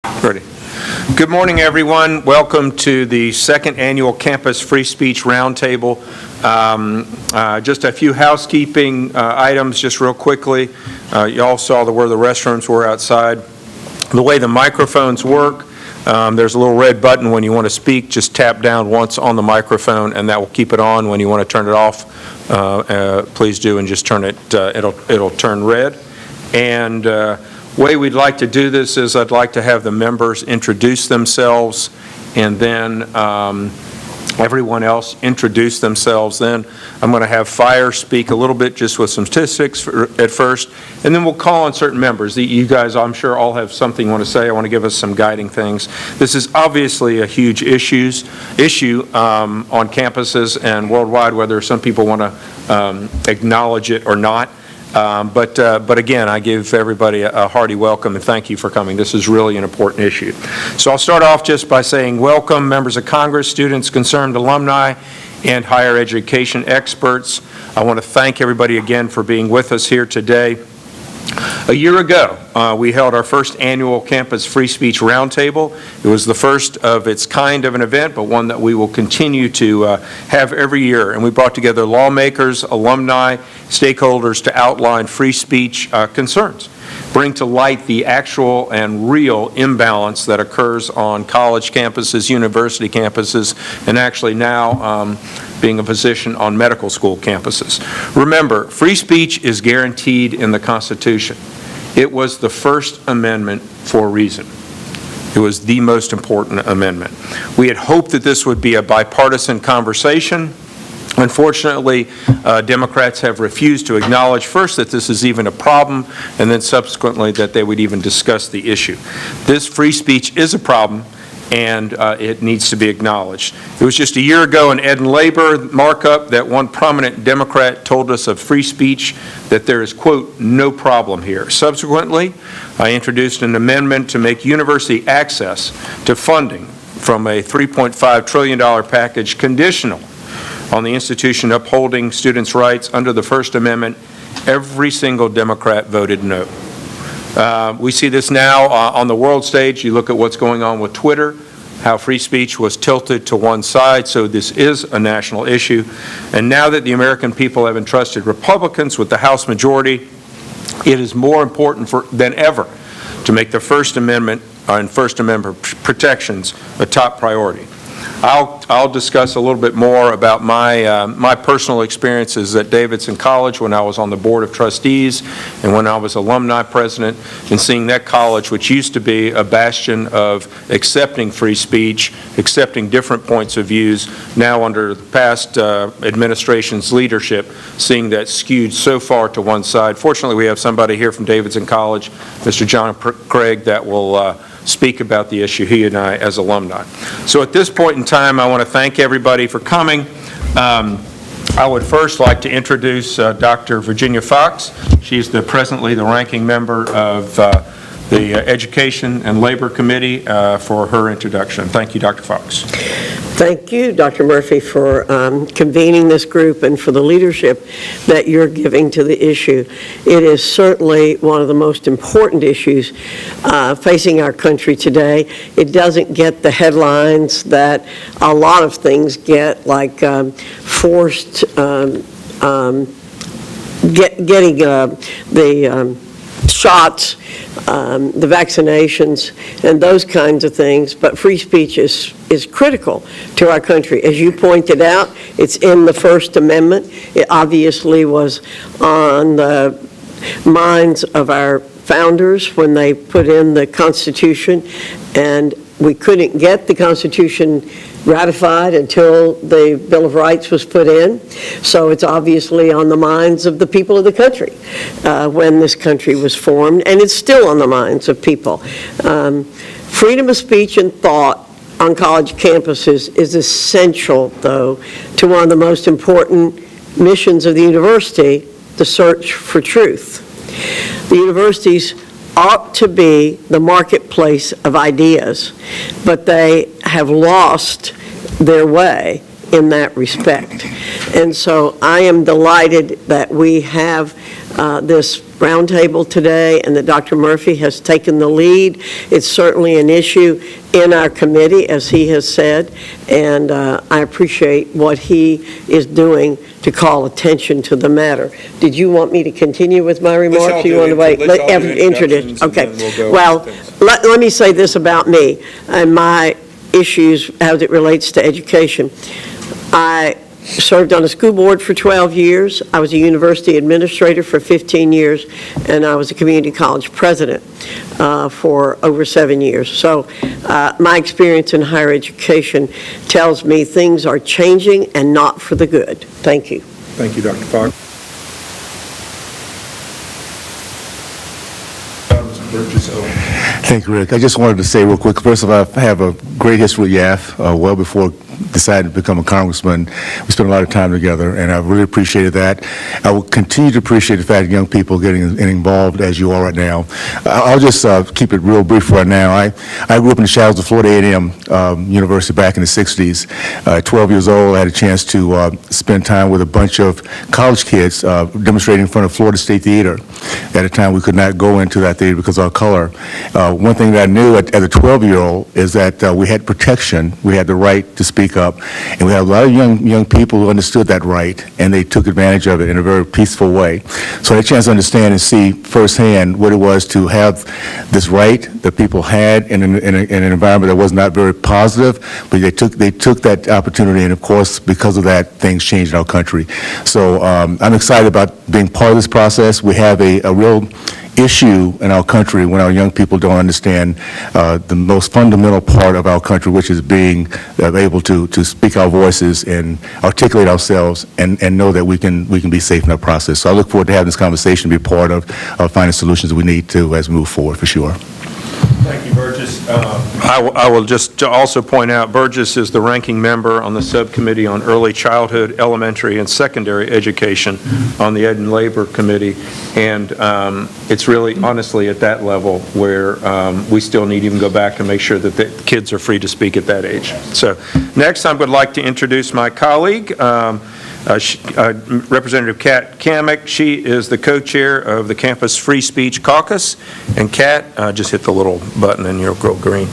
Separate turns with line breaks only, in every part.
Ready. Good morning, everyone. Welcome to the second annual Campus Free Speech Roundtable. Just a few housekeeping items just real quickly. You all saw where the restrooms were outside. The way the microphones work, there's a little red button when you want to speak. Just tap down once on the microphone and that will keep it on. When you want to turn it off, please do and just turn it, it'll turn red. And way we'd like to do this is I'd like to have the members introduce themselves and then everyone else introduce themselves. Then I'm going to have Fire speak a little bit just with some statistics at first, and then we'll call on certain members. You guys, I'm sure, all have something you want to say. I want to give us some guiding things. This is obviously a huge issue on campuses and worldwide, whether some people want to acknowledge it or not. But again, I give everybody a hearty welcome and thank you for coming. This is really an important issue. So I'll start off just by saying welcome, members of Congress, students, concerned alumni, and higher education experts. I want to thank everybody again for being with us here today. A year ago, we held our first annual Campus Free Speech Roundtable. It was the first of its kind of an event, but one that we will continue to have every year. And we brought together lawmakers, alumni, stakeholders to outline free speech concerns, bring to light the actual and real imbalance that occurs on college campuses, university campuses, and actually now being a position on medical school campuses. Remember, free speech is guaranteed in the Constitution. It was the First Amendment for a reason. It was the most important amendment. We had hoped that this would be a bipartisan conversation. Unfortunately, Democrats have refused to acknowledge first that this is even a problem, and then subsequently that they would even discuss the issue. This free speech is a problem, and it needs to be acknowledged. It was just a year ago in Ed and Labor markup that one prominent Democrat told us of free speech that there is, quote, no problem here. Subsequently, I introduced an amendment to make university access to funding from a $3.5 trillion package conditional on the institution upholding students' rights under the First Amendment. Every single Democrat voted no. We see this now on the world stage. You look at what's going on with Twitter, how free speech was tilted to one side, so this is a national issue. And now that the American people have entrusted Republicans with the House majority, it is more important than ever to make the First Amendment and First Amendment protections a top priority. I'll discuss a little bit more about my personal experiences at Davidson College when I was on the Board of Trustees and when I was alumni president, and seeing that college, which used to be a bastion of accepting free speech, accepting different points of views, now under the past administration's leadership, seeing that skewed so far to one side. Fortunately, we have somebody here from Davidson College, Mr. John Craig, that will speak about the issue, he and I as alumni. So at this point in time, I want to thank everybody for coming. I would first like to introduce Dr. Virginia Fox. She's presently the ranking member of the Education and Labor Committee for her introduction. Thank you, Dr. Fox.
Thank you, Dr. Murphy, for convening this group and for the leadership that you're giving to the issue. It is certainly one of the most important issues facing our country today. It doesn't get the headlines that a lot of things get, like forced getting the shots, the vaccinations, and those kinds of things. But free speech is critical to our country. As you pointed out, it's in the First Amendment. It obviously was on the minds of our founders when they put in the Constitution, and we couldn't get the Constitution ratified until the Bill of Rights was put in. So it's obviously on the minds of the people of the country when this country was formed, and it's still on the minds of people. Freedom of speech and thought on college campuses is essential, though, to one of the most important missions of the university, the search for truth. The universities ought to be the marketplace of ideas, but they have lost their way in that respect. And so I am delighted that we have this roundtable today and that Dr. Murphy has taken the lead. It's certainly an issue in our committee, as he has said, and I appreciate what he is doing to call attention to the matter. Did you want me to continue with my remarks?
all
You
do
want to wait?
let's all do
Introduce.
introductions, and
Okay.
then we'll go
Well,
with things.
let me say this about me and my issues as it relates to education. I served on a school board for 12 years. I was a university administrator for 15 years, and I was a community college president for over 7 years. So my experience in higher education tells me things are changing and not for the good. Thank you.
Thank you, Dr. Fox.
Thank you, Rick. I just wanted to say real quick, first of all, I have a great history with YAF, well before decided to become a congressman. We spent a lot of time together, and I really appreciated that. I will continue to appreciate the fact that young people getting involved as you are right now. I'll just keep it real brief right now. I grew up in the shadows of Florida A&M University back in the 60s. 12 years old, I had a chance to spend time with a bunch of college kids demonstrating in front of Florida State Theater. At a time, we could not go into that theater because of our color. One thing that I knew as a 12-year-old is that we had protection. We had the right to speak up, and we had a lot of young people who understood that right, and they took advantage of it in a very peaceful way. So I had a chance to understand and see firsthand what it was to have this right that people had in an environment that was not very positive, but they took that opportunity, and of course, because of that, things changed in our country. So I'm excited about being part of this process. We have a real issue in our country when our young people don't understand the most fundamental part of our country, which is being able to speak our voices and articulate ourselves and know that we can be safe in our process. So I look forward to having this conversation, be part of finding solutions we need to as we move forward, for sure.
Thank you, Burgess. I will just also point out, Burgess is the ranking member on the subcommittee on early childhood, elementary, and secondary education on the Ed and Labor Committee, and it's really honestly at that level where we still need to even go back and make sure that the kids are free to speak at that age. So next, I would like to introduce my colleague, Representative Kat Kamick. She is the co-chair of the Campus Free Speech Caucus. And Kat, just hit the little button and you'll go green.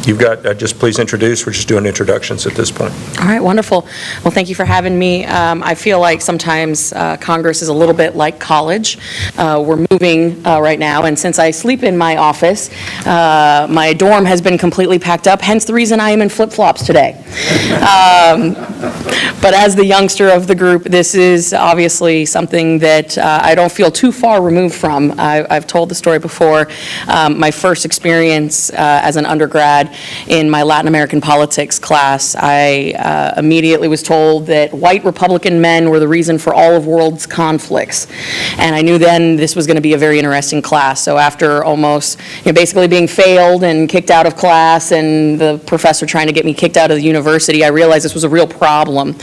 You've got, just please introduce. We're just doing introductions at this point.
All right, wonderful. Well, thank you for having me. I feel like sometimes Congress is a little bit like college. We're moving right now, and since I sleep in my office, my dorm has been completely packed up, hence the reason I am in flip-flops today. But as the youngster of the group, this is obviously something that I don't feel too far removed from. I've told the story before. My first experience as an undergrad in my Latin American politics class, I immediately was told that white Republican men were the reason for all of world's conflicts. And I knew then this was going to be a very interesting class. So after almost basically being failed and kicked out of class and the professor trying to get me kicked out of the university, I realized this was a real problem.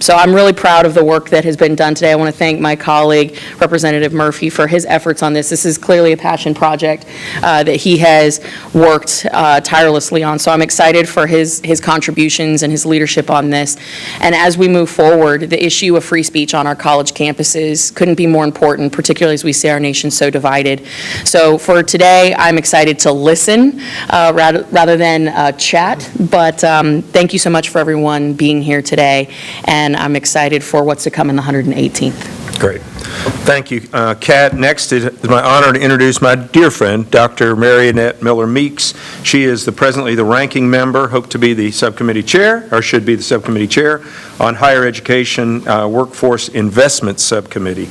So I'm really proud of the work that has been done today. I want to thank my colleague, Representative Murphy, for his efforts on this. This is clearly a passion project that he has worked tirelessly on. So I'm excited for his contributions and his leadership on this. And as we move forward, the issue of free speech on our college campuses couldn't be more important, particularly as we see our nation so divided. So for today, I'm excited to listen rather than chat. But thank you so much for everyone being here today. And I'm excited for what's to come in the 118th.
Great. Thank you, Kat. Next, it is my honor to introduce my dear friend, Dr. Marionette Miller-Meeks. She is presently the ranking member, hope to be the subcommittee chair, or should be the subcommittee chair, on Higher Education Workforce Investment Subcommittee.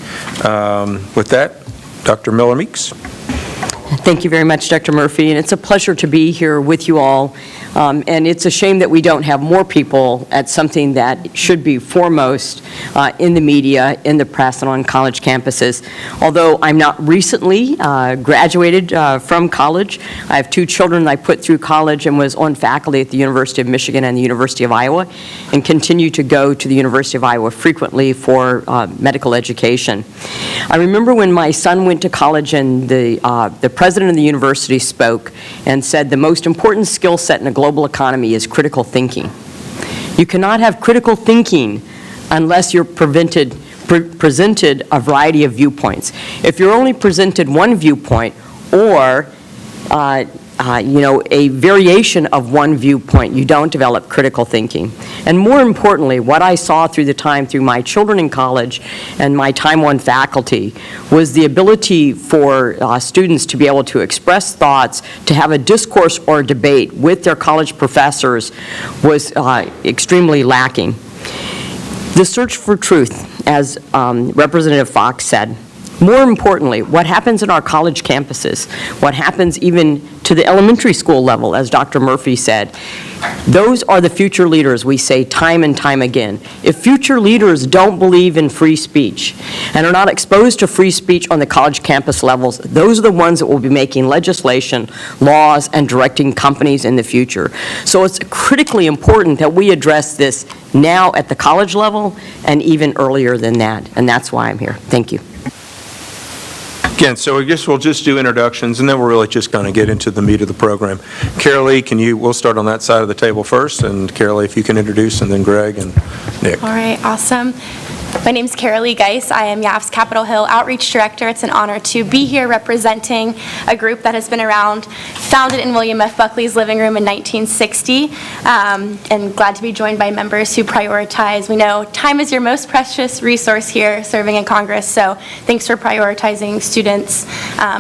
With that, Dr. Miller-Meeks.
Thank you very much, Dr. Murphy, and it's a pleasure to be here with you all. And it's a shame that we don't have more people at something that should be foremost in the media, in the press, and on college campuses. Although I'm not recently graduated from college, I have 2 children I put through college and was on faculty at the University of Michigan and the University of Iowa, and continue to go to the University of Iowa frequently for medical education. I remember when my son went to college and the president of the university spoke and said the most important skill set in a global economy is critical thinking. You cannot have critical thinking unless you're presented a variety of viewpoints. If you're only presented one viewpoint or a variation of one viewpoint, you don't develop critical thinking. And more importantly, what I saw through my children in college and my time on faculty was the ability for students to be able to express thoughts, to have a discourse or a debate with their college professors was extremely lacking. The search for truth, as Representative Fox said. More importantly, what happens in our college campuses, what happens even to the elementary school level, as Dr. Murphy said, those are the future leaders, we say time and time again. If future leaders don't believe in free speech and are not exposed to free speech on the college campus levels, those are the ones that will be making legislation, laws, and directing companies in the future. So it's critically important that we address this now at the college level and even earlier than that, and that's why I'm here. Thank you.
Again, so I guess we'll just do introductions, and then we're really just going to get into the meat of the program. Carolee, we'll start on that side of the table first, and Carolee, if you can introduce, and then Greg and Nick.
All right, awesome. My name is Carolee Geis. I am YAF's Capitol Hill Outreach Director. It's an honor to be here representing a group that has been around, founded in William F. Buckley's living room in 1960, and glad to be joined by members who prioritize. We know time is your most precious resource here serving in Congress, so thanks for prioritizing students,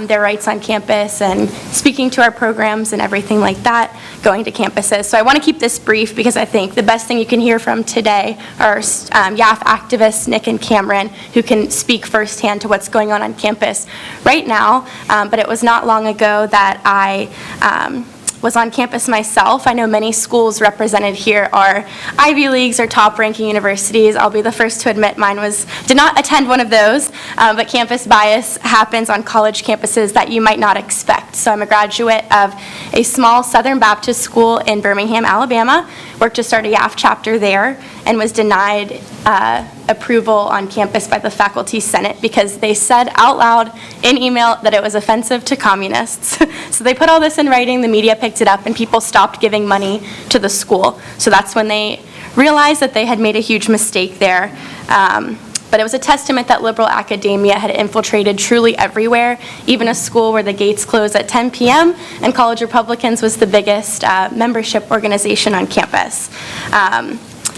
their rights on campus, and speaking to our programs and everything like that, going to campuses. So I want to keep this brief because I think the best thing you can hear from today are YAF activists, Nick and Cameron, who can speak firsthand to what's going on campus right now. But it was not long ago that I was on campus myself. I know many schools represented here are Ivy Leagues or top-ranking universities. I'll be the first to admit mine did not attend one of those, but campus bias happens on college campuses that you might not expect. So I'm a graduate of a small Southern Baptist school in Birmingham, Alabama, worked to start a YAF chapter there, and was denied approval on campus by the faculty senate because they said out loud in email that it was offensive to communists. So they put all this in writing, the media picked it up, and people stopped giving money to the school. So that's when they realized that they had made a huge mistake there. But it was a testament that liberal academia had infiltrated truly everywhere, even a school where the gates closed at 10 p.m. and College Republicans was the biggest membership organization on campus.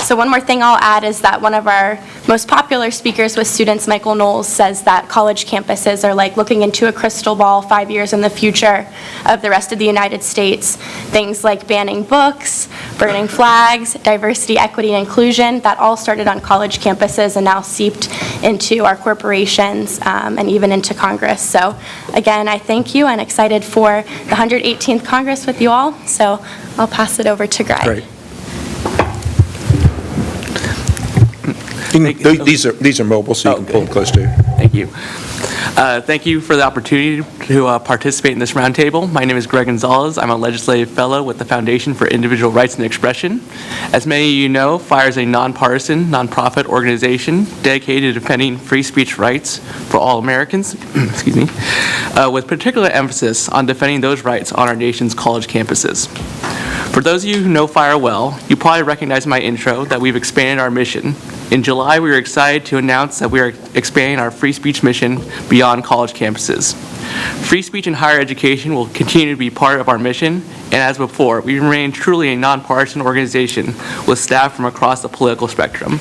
So one more thing I'll add is that one of our most popular speakers with students, Michael Knowles, says that college campuses are like looking into a crystal ball 5 years in the future of the rest of the United States. Things like banning books, burning flags, diversity, equity, and inclusion, that all started on college campuses and now seeped into our corporations and even into Congress. So again, I thank you and excited for the 118th Congress with you all. So I'll pass it over to Greg.
Great. These are mobile, so you can pull them close to you.
Thank you. Thank you for the opportunity to participate in this roundtable. My name is Greg Gonzalez. I'm a legislative fellow with the Foundation for Individual Rights and Expression. As many of you know, FIRE is a nonpartisan, nonprofit organization dedicated to defending free speech rights for all Americans, excuse me, with particular emphasis on defending those rights on our nation's college campuses. For those of you who know FIRE well, you probably recognize my intro that we've expanded our mission. In July, we were excited to announce that we are expanding our free speech mission beyond college campuses. Free speech in higher education will continue to be part of our mission, and as before, we remain truly a nonpartisan organization with staff from across the political spectrum.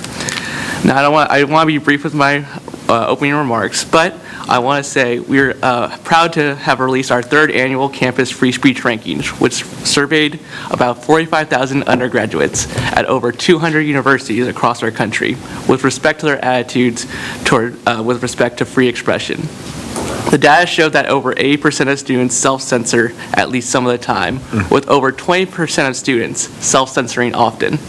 Now, I want to be brief with my opening remarks, but I want to say we're proud to have released our third annual Campus Free Speech Rankings, which surveyed about 45,000 undergraduates at over 200 universities across our country with respect to their attitudes with respect to free expression. The data showed that over 80% of students self-censor at least some of the time, with over 20% of students self-censoring often.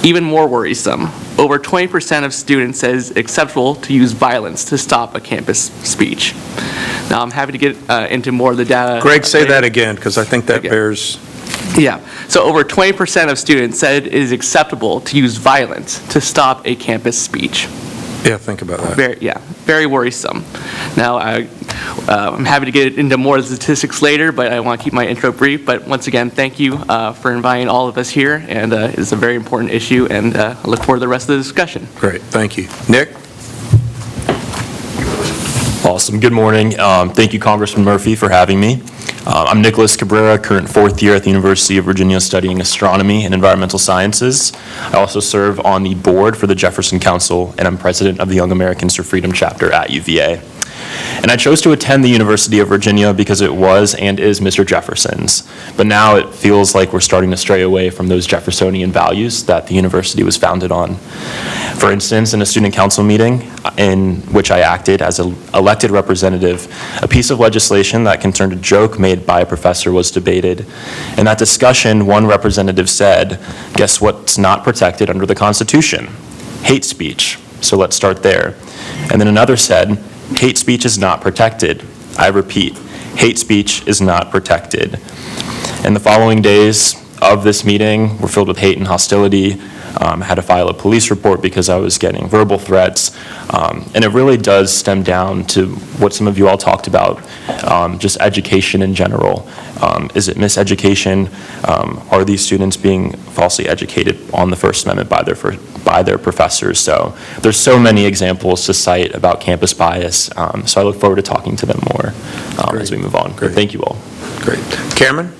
Even more worrisome, over 20% of students says it's acceptable to use violence to stop a campus speech. Now, I'm happy to get into more of the data.
Greg, say that again, because I think that bears.
Yeah, so over 20% of students said it is acceptable to use violence to stop a campus speech.
Yeah, think about that.
Very worrisome. Now, I'm happy to get into more statistics later, but I want to keep my intro brief. But once again, thank you for inviting all of us here, and it's a very important issue, and I look forward to the rest of the discussion.
Great, thank you. Nick?
Awesome. Good morning. Thank you, Congressman Murphy, for having me. I'm Nicholas Cabrera, current fourth year at the University of Virginia studying astronomy and environmental sciences. I also serve on the board for the Jefferson Council, and I'm president of the Young Americans for Freedom chapter at UVA. And I chose to attend the University of Virginia because it was and is Mr. Jefferson's. But now it feels like we're starting to stray away from those Jeffersonian values that the university was founded on. For instance, in a student council meeting in which I acted as an elected representative, a piece of legislation that concerned a joke made by a professor was debated. In that discussion, one representative said, "Guess what's not protected under the Constitution? Hate speech. So let's start there." And then another said, "Hate speech is not protected." I repeat, hate speech is not protected. And the following days of this meeting were filled with hate and hostility. I had to file a police report because I was getting verbal threats. And it really does stem down to what some of you all talked about, just education in general. Is it miseducation? Are these students being falsely educated on the First Amendment by their professors? So there's so many examples to cite about campus bias. So I look forward to talking to them more as we move on.
Great.
Thank you all.
Great. Cameron?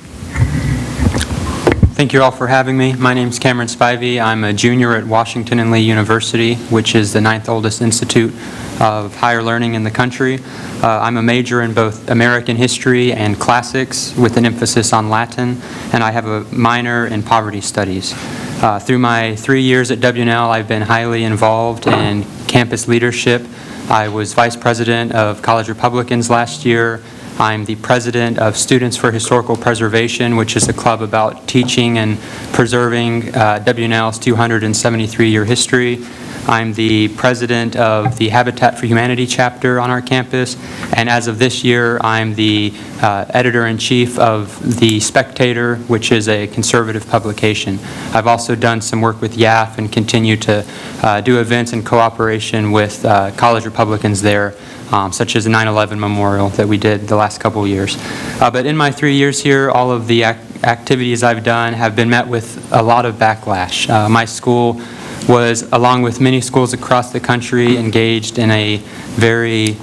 Thank you all for having me. My name is Cameron Spivey. I'm a junior at Washington and Lee University, which is the 9th oldest institute of higher learning in the country. I'm a major in both American history and classics with an emphasis on Latin, and I have a minor in poverty studies. Through my 3 years at WNL, I've been highly involved in campus leadership. I was vice president of College Republicans last year. I'm the president of Students for Historical Preservation, which is a club about teaching and preserving WNL's 273-year history. I'm the president of the Habitat for Humanity chapter on our campus, and as of this year, I'm the editor-in-chief of The Spectator, which is a conservative publication. I've also done some work with YAF and continue to do events in cooperation with college Republicans there, such as the 9/11 memorial that we did the last couple of years. But in my 3 years here, all of the activities I've done have been met with a lot of backlash. My school was, along with many schools across the country, engaged in a very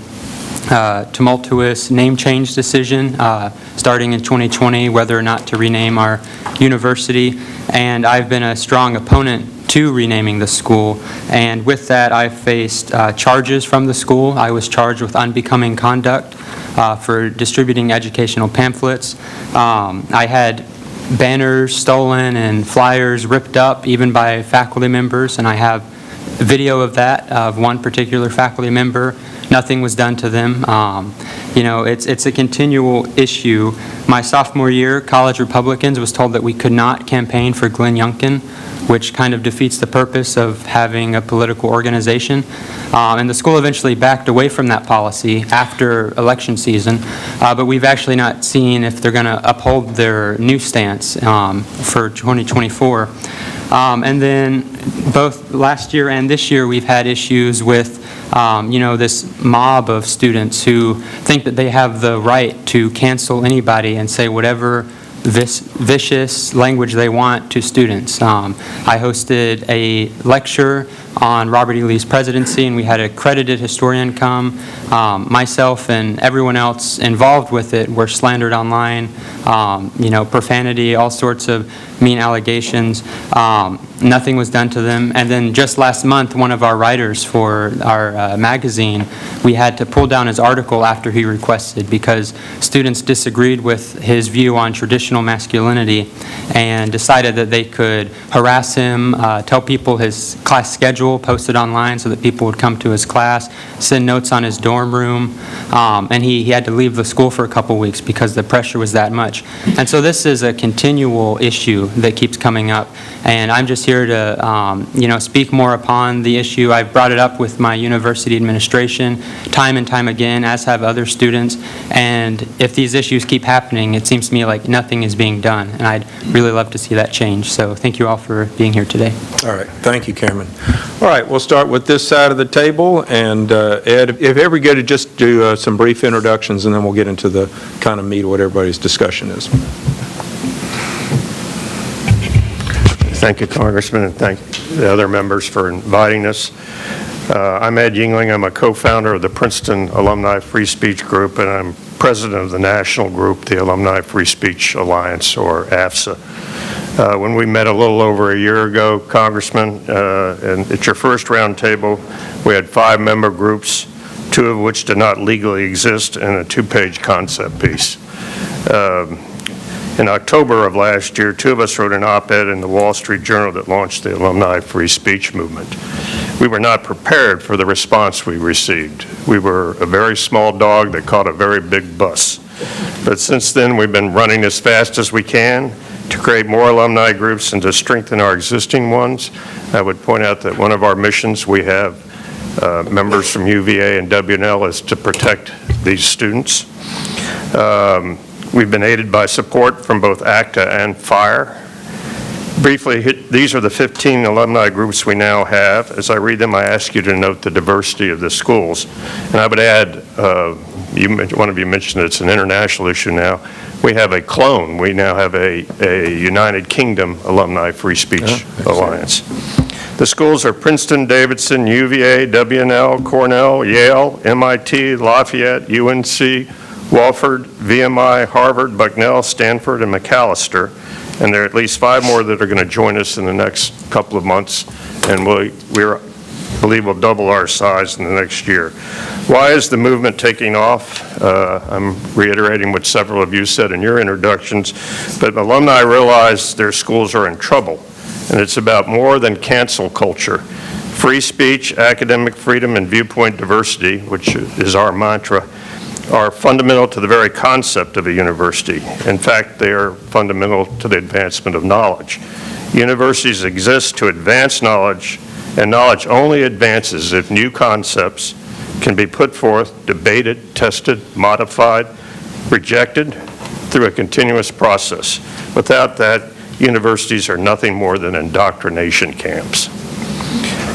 tumultuous name change decision starting in 2020, whether or not to rename our university. And I've been a strong opponent to renaming the school, and with that I faced charges from the school. I was charged with unbecoming conduct for distributing educational pamphlets. I had banners stolen and flyers ripped up even by faculty members, and I have video of that, of one particular faculty member. Nothing was done to them. It's a continual issue. My sophomore year, College Republicans was told that we could not campaign for Glenn Youngkin, which kind of defeats the purpose of having a political organization. And the school eventually backed away from that policy after election season, but we've actually not seen if they're going to uphold their new stance for 2024. And then both last year and this year, we've had issues with this mob of students who think that they have the right to cancel anybody and say whatever vicious language they want to students. I hosted a lecture on Robert E. Lee's presidency, and we had an accredited historian come. Myself and everyone else involved with it were slandered online, profanity, all sorts of mean allegations. Nothing was done to them. And then just last month, one of our writers for our magazine, we had to pull down his article after he requested because students disagreed with his view on traditional masculinity and decided that they could harass him, tell people his class schedule posted online so that people would come to his class, send notes on his dorm room, and he had to leave the school for a couple weeks because the pressure was that much. And so this is a continual issue that keeps coming up, and I'm just here to speak more upon the issue. I've brought it up with my university administration time and time again, as have other students, and if these issues keep happening, it seems to me like nothing is being done, and I'd really love to see that change. So thank you all for being here today.
All right. Thank you, Cameron. All right, we'll start with this side of the table, and Ed, if ever good to just do some brief introductions, and then we'll get into the kind of meat of what everybody's discussion is.
Thank you, Congressman, and thank the other members for inviting us. I'm Ed Yingling. I'm a co-founder of the Princeton Alumni Free Speech Group, and I'm president of the national group, the Alumni Free Speech Alliance, or AFSA. When we met a little over a year ago, Congressman, and at your first roundtable, we had 5 member groups, 2 of which did not legally exist, and a 2-page concept piece. In October of last year, 2 of us wrote an op-ed in the Wall Street Journal that launched the Alumni Free Speech movement. We were not prepared for the response we received. We were a very small dog that caught a very big bus. But since then, we've been running as fast as we can to create more alumni groups and to strengthen our existing ones. I would point out that one of our missions, we have members from UVA and WNL, is to protect these students. We've been aided by support from both ACTA and FIRE. Briefly, these are the 15 alumni groups we now have. As I read them, I ask you to note the diversity of the schools. And I would add, one of you mentioned it's an international issue now. We have a clone. We now have a United Kingdom Alumni Free Speech Alliance. The schools are Princeton, Davidson, UVA, WNL, Cornell, Yale, MIT, Lafayette, UNC, Wofford, VMI, Harvard, Bucknell, Stanford, and McAllister. And there are at least 5 more that are going to join us in the next couple of months, and we believe we'll double our size in the next year. Why is the movement taking off? I'm reiterating what several of you said in your introductions, but alumni realize their schools are in trouble, and it's about more than cancel culture. Free speech, academic freedom, and viewpoint diversity, which is our mantra, are fundamental to the very concept of a university. In fact, they are fundamental to the advancement of knowledge. Universities exist to advance knowledge, and knowledge only advances if new concepts can be put forth, debated, tested, modified, rejected through a continuous process. Without that, universities are nothing more than indoctrination camps.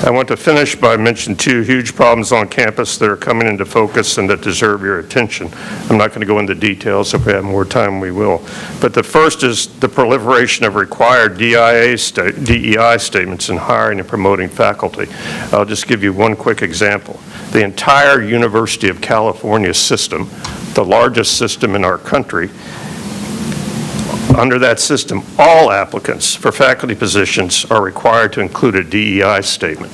I want to finish by mentioning 2 huge problems on campus that are coming into focus and that deserve your attention. I'm not going to go into details. If we have more time, we will. But the first is the proliferation of required DEI statements in hiring and promoting faculty. I'll just give you one quick example. The entire University of California system, the largest system in our country, under that system, all applicants for faculty positions are required to include a DEI statement.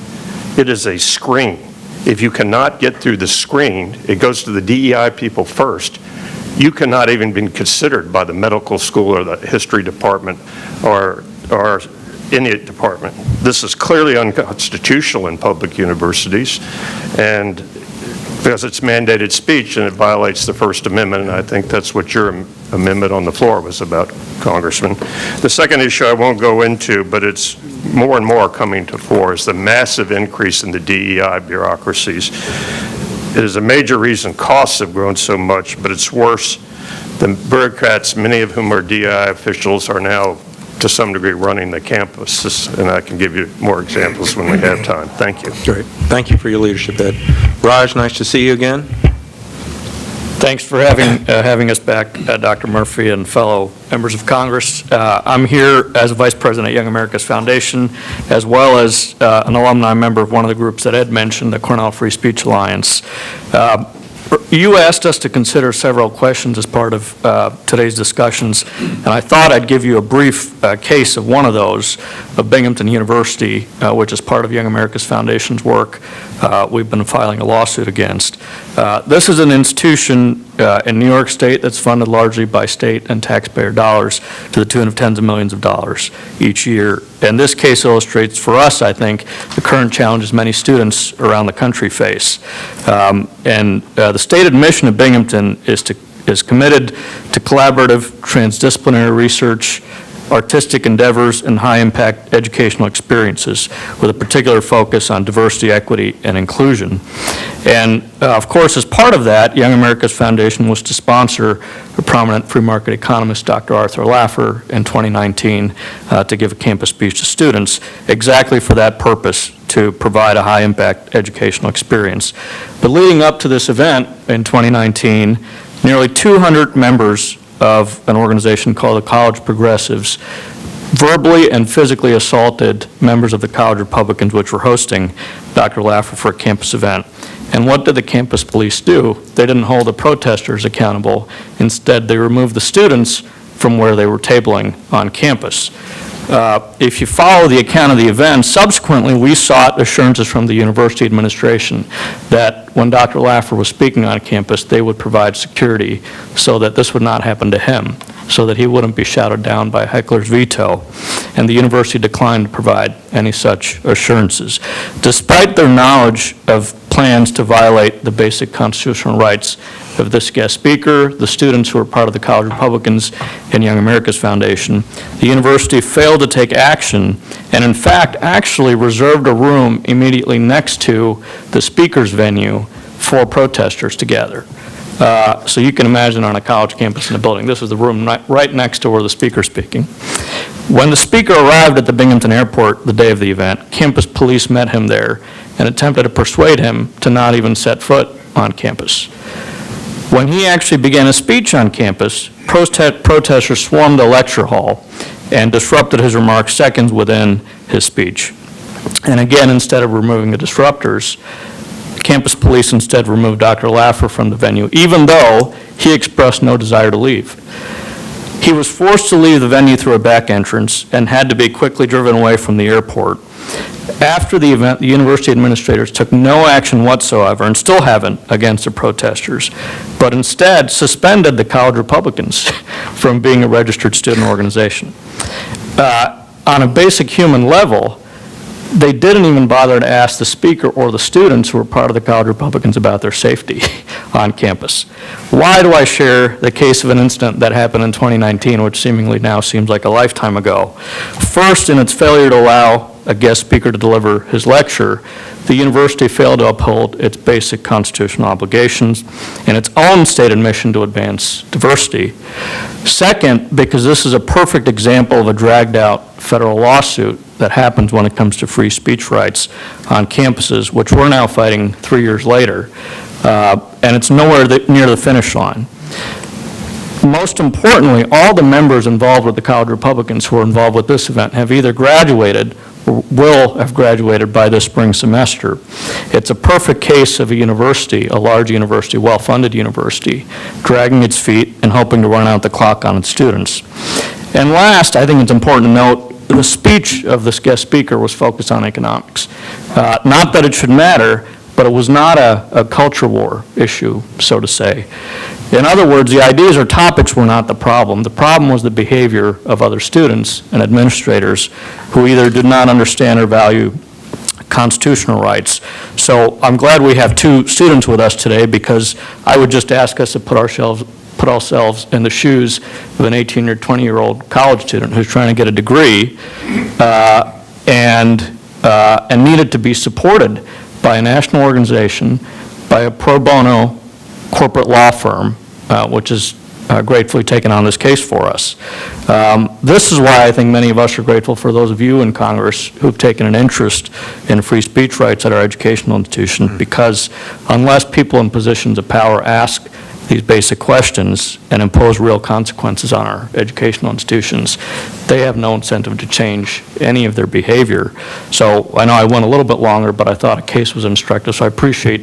It is a screen. If you cannot get through the screen, it goes to the DEI people first. You cannot even be considered by the medical school or the history department or any department. This is clearly unconstitutional in public universities, and because it's mandated speech and it violates the First Amendment, and I think that's what your amendment on the floor was about, Congressman. The second issue I won't go into, but it's more and more coming to fore, is the massive increase in the DEI bureaucracies. It is a major reason costs have grown so much, but it's worse. The bureaucrats, many of whom are DEI officials, are now to some degree running the campuses, and I can give you more examples when we have time. Thank you.
Great. Thank you for your leadership, Ed. Raj, nice to see you again.
Thanks for having us back, Dr. Murphy and fellow members of Congress. I'm here as a Vice President at Young America's Foundation, as well as an alumni member of one of the groups that Ed mentioned, the Cornell Free Speech Alliance. You asked us to consider several questions as part of today's discussions, and I thought I'd give you a brief case of one of those, of Binghamton University, which is part of Young America's Foundation's work. We've been filing a lawsuit against. This is an institution in New York State that's funded largely by state and taxpayer dollars to the tune of tens of millions of dollars each year. And this case illustrates for us, I think, the current challenges many students around the country face. The stated mission of Binghamton is committed to collaborative, transdisciplinary research, artistic endeavors, and high-impact educational experiences with a particular focus on diversity, equity, and inclusion. And of course, as part of that, Young America's Foundation was to sponsor a prominent free market economist, Dr. Arthur Laffer, in 2019 to give a campus speech to students exactly for that purpose, to provide a high-impact educational experience. But leading up to this event in 2019, nearly 200 members of an organization called the College Progressives verbally and physically assaulted members of the College Republicans, which were hosting Dr. Laffer for a campus event. And what did the campus police do? They didn't hold the protesters accountable. Instead, they removed the students from where they were tabling on campus. If you follow the account of the event, subsequently we sought assurances from the university administration that when Dr. Laffer was speaking on campus, they would provide security so that this would not happen to him, so that he wouldn't be shouted down by a heckler's veto. And the university declined to provide any such assurances. Despite their knowledge of plans to violate the basic constitutional rights of this guest speaker, the students who were part of the College Republicans and Young America's Foundation, the university failed to take action and in fact actually reserved a room immediately next to the speaker's venue for protesters to gather. So you can imagine on a college campus in a building, this is the room right next to where the speaker's speaking. When the speaker arrived at the Binghamton Airport the day of the event, campus police met him there and attempted to persuade him to not even set foot on campus. When he actually began a speech on campus, protesters swarmed the lecture hall and disrupted his remarks seconds within his speech. And again, instead of removing the disruptors, campus police instead removed Dr. Laffer from the venue, even though he expressed no desire to leave. He was forced to leave the venue through a back entrance and had to be quickly driven away from the airport. After the event, the university administrators took no action whatsoever, and still haven't, against the protesters, but instead suspended the College Republicans from being a registered student organization. On a basic human level, they didn't even bother to ask the speaker or the students who were part of the College Republicans about their safety on campus. Why do I share the case of an incident that happened in 2019, which seemingly now seems like a lifetime ago? First, in its failure to allow a guest speaker to deliver his lecture, the university failed to uphold its basic constitutional obligations and its own stated mission to advance diversity. Second, because this is a perfect example of a dragged-out federal lawsuit that happens when it comes to free speech rights on campuses, which we're now fighting 3 years later, and it's nowhere near the finish line. Most importantly, all the members involved with the College Republicans who are involved with this event have either graduated or will have graduated by this spring semester. It's a perfect case of a university, a large university, well-funded university, dragging its feet and hoping to run out the clock on its students. And last, I think it's important to note, the speech of this guest speaker was focused on economics. Not that it should matter, but it was not a culture war issue, so to say. In other words, the ideas or topics were not the problem. The problem was the behavior of other students and administrators who either did not understand or value constitutional rights. So I'm glad we have two students with us today, because I would just ask us to put ourselves in the shoes of an 18 or 20-year-old college student who's trying to get a degree and needed to be supported by a national organization, by a pro bono corporate law firm, which is gratefully taken on this case for us. This is why I think many of us are grateful for those of you in Congress who've taken an interest in free speech rights at our educational institution, because unless people in positions of power ask these basic questions and impose real consequences on our educational institutions, they have no incentive to change any of their behavior. So I know I went a little bit longer, but I thought a case was instructive, so I appreciate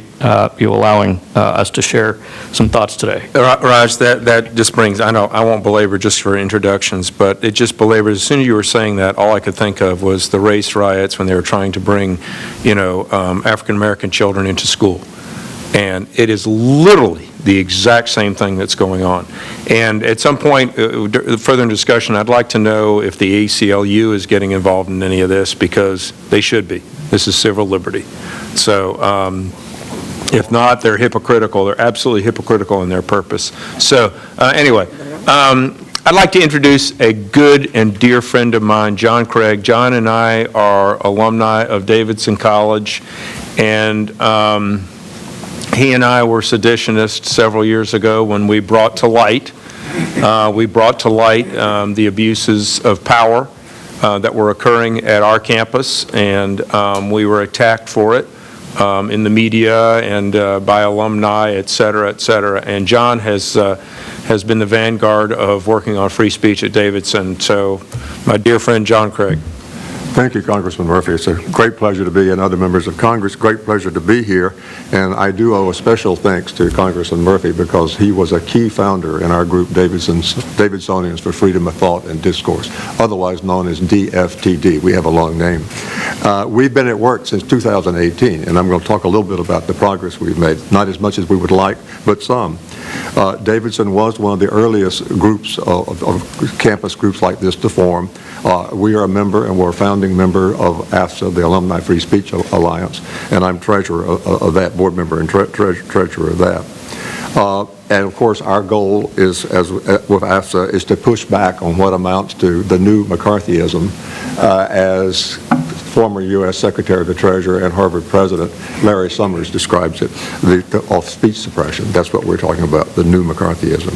you allowing us to share some thoughts today.
Raj, that just brings, I know, I won't belabor just for introductions, but it just belabors, as soon as you were saying that, all I could think of was the race riots when they were trying to bring, African-American children into school. And it is literally the exact same thing that's going on. And at some point, further in discussion, I'd like to know if the ACLU is getting involved in any of this, because they should be. This is civil liberty. So if not, they're hypocritical. They're absolutely hypocritical in their purpose. So anyway, I'd like to introduce a good and dear friend of mine, John Craig. John and I are alumni of Davidson College, and he and I were seditionists several years ago when we brought to light the abuses of power that were occurring at our campus, and we were attacked for it in the media and by alumni, et cetera, et cetera. And John has been the vanguard of working on free speech at Davidson. So, my dear friend, John Craig.
Thank you, Congressman Murphy. It's a great pleasure to be, and other members of Congress, great pleasure to be here. And I do owe a special thanks to Congressman Murphy because he was a key founder in our group, Davidsonians for Freedom of Thought and Discourse, otherwise known as DFTD. We have a long name. We've been at work since 2018, and I'm going to talk a little bit about the progress we've made. Not as much as we would like, but some. Davidson was one of the earliest groups of campus groups like this to form. We are a member, and we're a founding member of AFSA, the Alumni Free Speech Alliance, and I'm treasurer of that, board member and treasurer of that. And of course, our goal is, with AFSA, is to push back on what amounts to the new McCarthyism, as former U.S. Secretary of the Treasury and Harvard President Larry Summers describes it, of speech suppression. That's what we're talking about, the new McCarthyism.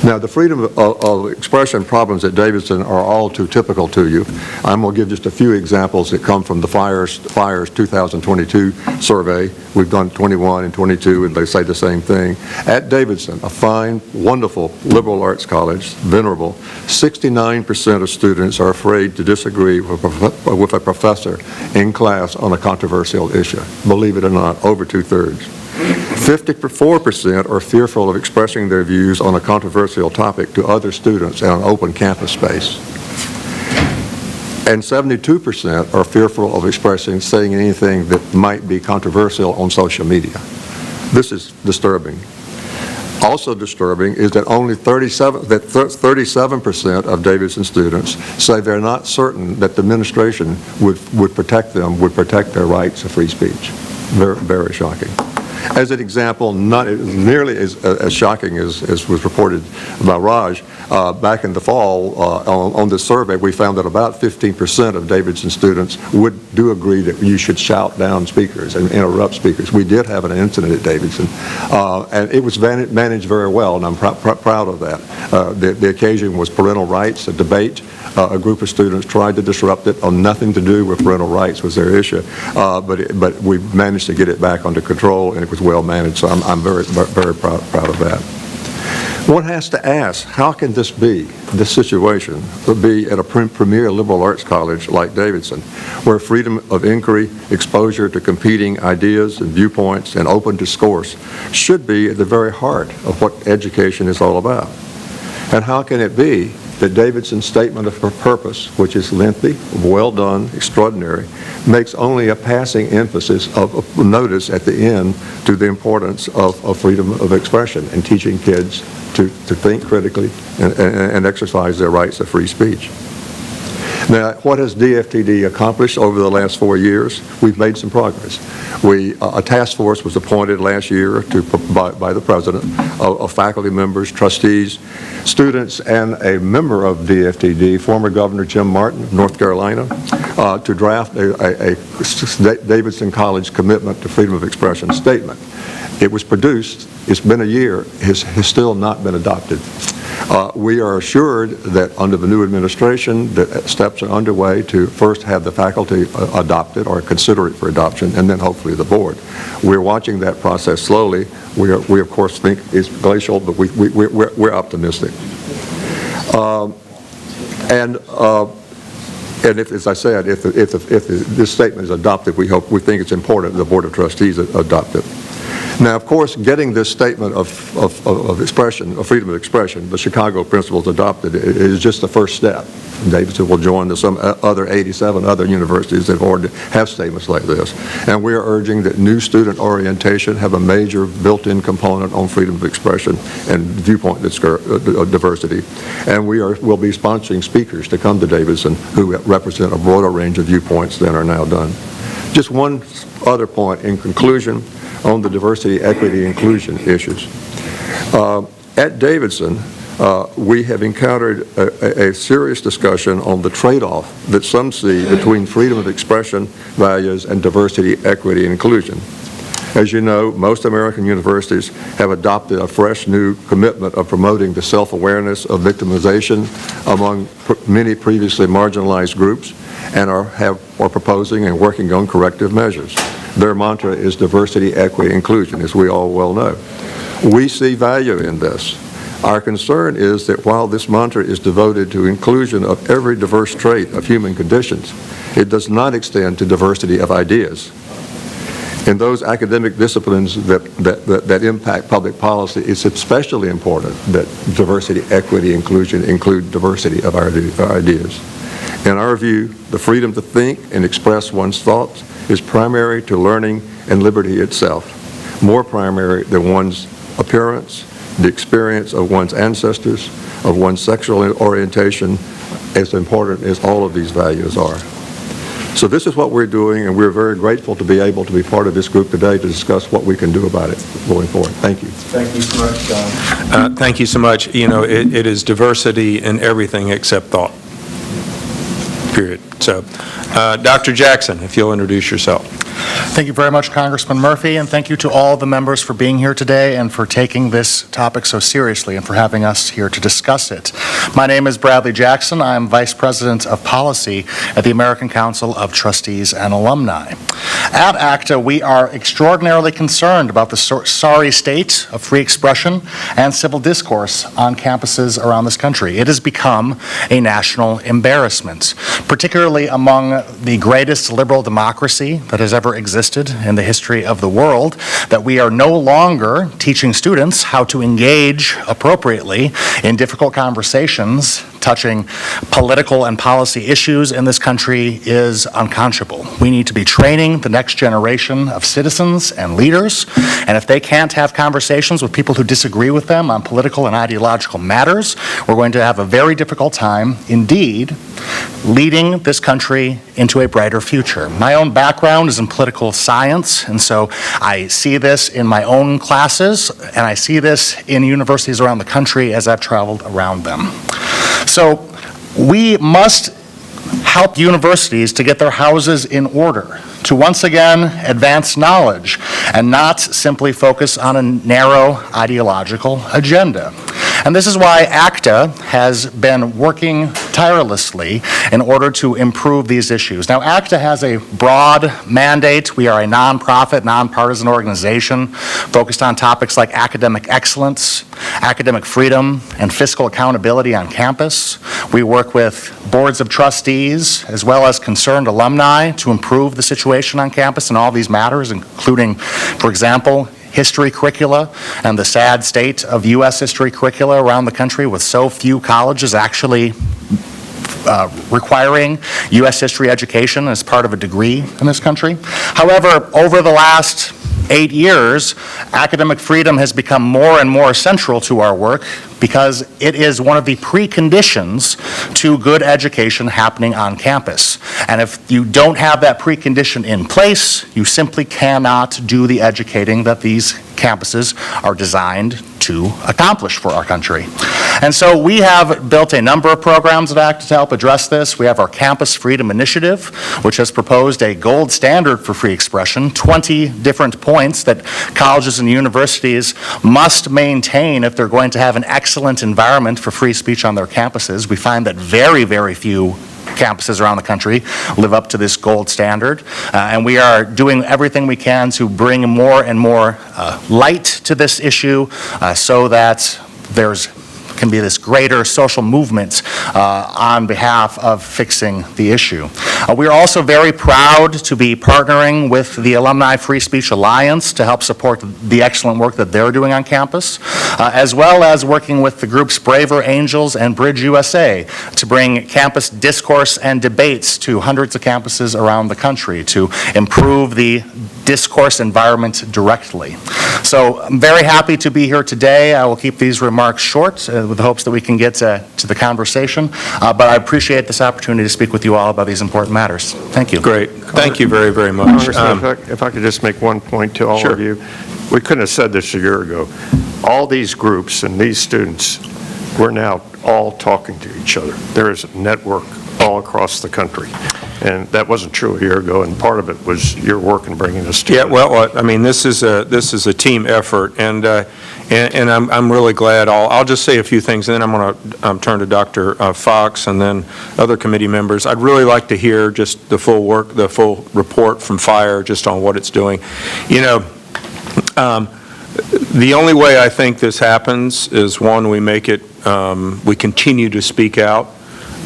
Now, the freedom of expression problems at Davidson are all too typical to you. I'm going to give just a few examples that come from the FIRES 2022 survey. We've done 21 and 22, and they say the same thing. At Davidson, a fine, wonderful liberal arts college, venerable, 69% of students are afraid to disagree with a professor in class on a controversial issue. Believe it or not, over two-thirds. 54% are fearful of expressing their views on a controversial topic to other students in an open campus space. And 72% are fearful of saying anything that might be controversial on social media. This is disturbing. Also disturbing is that only 37% of Davidson students say they're not certain that the administration would protect their rights of free speech. Very, very shocking. As an example, not nearly as shocking as was reported by Raj, back in the fall on this survey, we found that about 15% of Davidson students do agree that you should shout down speakers and interrupt speakers. We did have an incident at Davidson, and it was managed very well, and I'm proud of that. The occasion was parental rights, a debate. A group of students tried to disrupt it on nothing to do with parental rights was their issue, but we managed to get it back under control, and it was well managed, so I'm very, very proud of that. One has to ask, how can this situation be at a premier liberal arts college like Davidson, where freedom of inquiry, exposure to competing ideas and viewpoints, and open discourse should be at the very heart of what education is all about? And how can it be that Davidson's statement of purpose, which is lengthy, well done, extraordinary, makes only a passing emphasis of notice at the end to the importance of freedom of expression and teaching kids to think critically and exercise their rights of free speech? Now, what has DFTD accomplished over the last 4 years? We've made some progress. A task force was appointed last year by the president of faculty members, trustees, students, and a member of DFTD, former Governor Jim Martin of North Carolina, to draft a Davidson College commitment to freedom of expression statement. It was produced. It's been a year. It has still not been adopted. We are assured that under the new administration that steps are underway to first have the faculty adopt it or consider it for adoption, and then hopefully the board. We're watching that process slowly. We of course think it's glacial, but we're optimistic. And if, as I said, if this statement is adopted, we think it's important the Board of Trustees adopt it. Now, of course, getting this statement of expression, of freedom of expression, the Chicago principles adopted, is just the first step. Davidson will join some other 87 other universities that already have statements like this. And we are urging that new student orientation have a major built-in component on freedom of expression and viewpoint diversity. And we'll be sponsoring speakers to come to Davidson who represent a broader range of viewpoints than are now done. Just one other point in conclusion on the diversity, equity, inclusion issues. At Davidson, we have encountered a serious discussion on the trade-off that some see between freedom of expression values and diversity, equity, and inclusion. As you know, most American universities have adopted a fresh new commitment of promoting the self-awareness of victimization among many previously marginalized groups and are proposing and working on corrective measures. Their mantra is diversity, equity, inclusion, as we all well know. We see value in this. Our concern is that while this mantra is devoted to inclusion of every diverse trait of human conditions, it does not extend to diversity of ideas. In those academic disciplines that impact public policy, it's especially important that diversity, equity, inclusion include diversity of our ideas. In our view, the freedom to think and express one's thoughts is primary to learning and liberty itself, more primary than one's appearance, the experience of one's ancestors, of one's sexual orientation, as important as all of these values are. So this is what we're doing, and we're very grateful to be able to be part of this group today to discuss what we can do about it going forward. Thank you.
Thank you so much, John. Thank you so much. You know, it is diversity in everything except thought, period. So, Dr. Jackson, if you'll introduce yourself.
Thank you very much, Congressman Murphy, and thank you to all the members for being here today and for taking this topic so seriously and for having us here to discuss it. My name is Bradley Jackson. I'm Vice President of Policy at the American Council of Trustees and Alumni. At ACTA, we are extraordinarily concerned about the sorry state of free expression and civil discourse on campuses around this country. It has become a national embarrassment, particularly among the greatest liberal democracy that has ever existed in the history of the world, that we are no longer teaching students how to engage appropriately in difficult conversations touching political and policy issues in this country is unconscionable. We need to be training the next generation of citizens and leaders, and if they can't have conversations with people who disagree with them on political and ideological matters, we're going to have a very difficult time, indeed, leading this country into a brighter future. My own background is in political science, and so I see this in my own classes, and I see this in universities around the country as I've traveled around them. So we must help universities to get their houses in order, to once again advance knowledge and not simply focus on a narrow ideological agenda. And this is why ACTA has been working tirelessly in order to improve these issues. Now, ACTA has a broad mandate. We are a nonprofit, nonpartisan organization focused on topics like academic excellence, academic freedom, and fiscal accountability on campus. We work with boards of trustees as well as concerned alumni to improve the situation on campus in all these matters, including, for example, history curricula and the sad state of U.S. history curricula around the country, with so few colleges actually requiring U.S. history education as part of a degree in this country. However, over the last 8 years, academic freedom has become more and more central to our work because it is one of the preconditions to good education happening on campus. And if you don't have that precondition in place, you simply cannot do the educating that these campuses are designed to accomplish for our country. And so we have built a number of programs at ACTA to help address this. We have our Campus Freedom Initiative, which has proposed a gold standard for free expression, 20 different points that colleges and universities must maintain if they're going to have an excellent environment for free speech on their campuses. We find that very, very few campuses around the country live up to this gold standard, and we are doing everything we can to bring more and more light to this issue so that can be this greater social movement on behalf of fixing the issue. We are also very proud to be partnering with the Alumni Free Speech Alliance to help support the excellent work that they're doing on campus, as well as working with the groups Braver Angels and Bridge USA to bring campus discourse and debates to hundreds of campuses around the country to improve the discourse environment directly. So I'm very happy to be here today. I will keep these remarks short with the hopes that we can get to the conversation, but I appreciate this opportunity to speak with you all about these important matters. Thank you.
Great. Thank you very, very much.
If I could just make one point to all
Sure.
of you. We couldn't have said this a year ago. All these groups and these students, we're now all talking to each other. There is a network all across the country. And that wasn't true a year ago, and part of it was your work in bringing us
Yeah,
together.
well, I mean, this is a team effort, and I'm really glad. I'll just say a few things, and then I'm going to turn to Dr. Fox and then other committee members. I'd really like to hear just the full report from Fire, just on what it's doing. You know, the only way I think this happens is, one, we continue to speak out.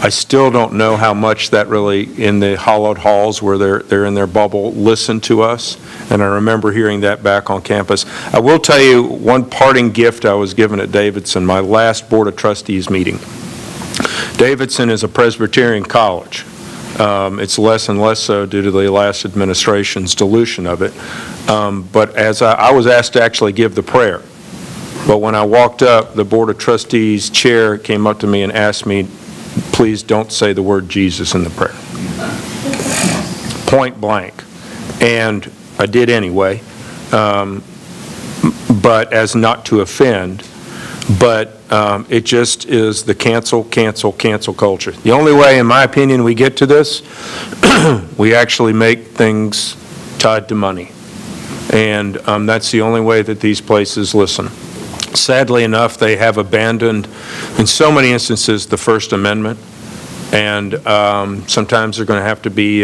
I still don't know how much that really, in the hollowed halls where they're in their bubble, listen to us, and I remember hearing that back on campus. I will tell you one parting gift I was given at Davidson, my last Board of Trustees meeting. Davidson is a Presbyterian college. It's less and less so due to the last administration's dilution of it. But as I was asked to actually give the prayer, but when I walked up, the Board of Trustees chair came up to me and asked me, please don't say the word Jesus in the prayer. Point blank. And I did anyway, but as not to offend, but it just is the cancel culture. The only way, in my opinion, we get to this, we actually make things tied to money. And that's the only way that these places listen. Sadly enough, they have abandoned, in so many instances, the First Amendment, and sometimes they're going to have to be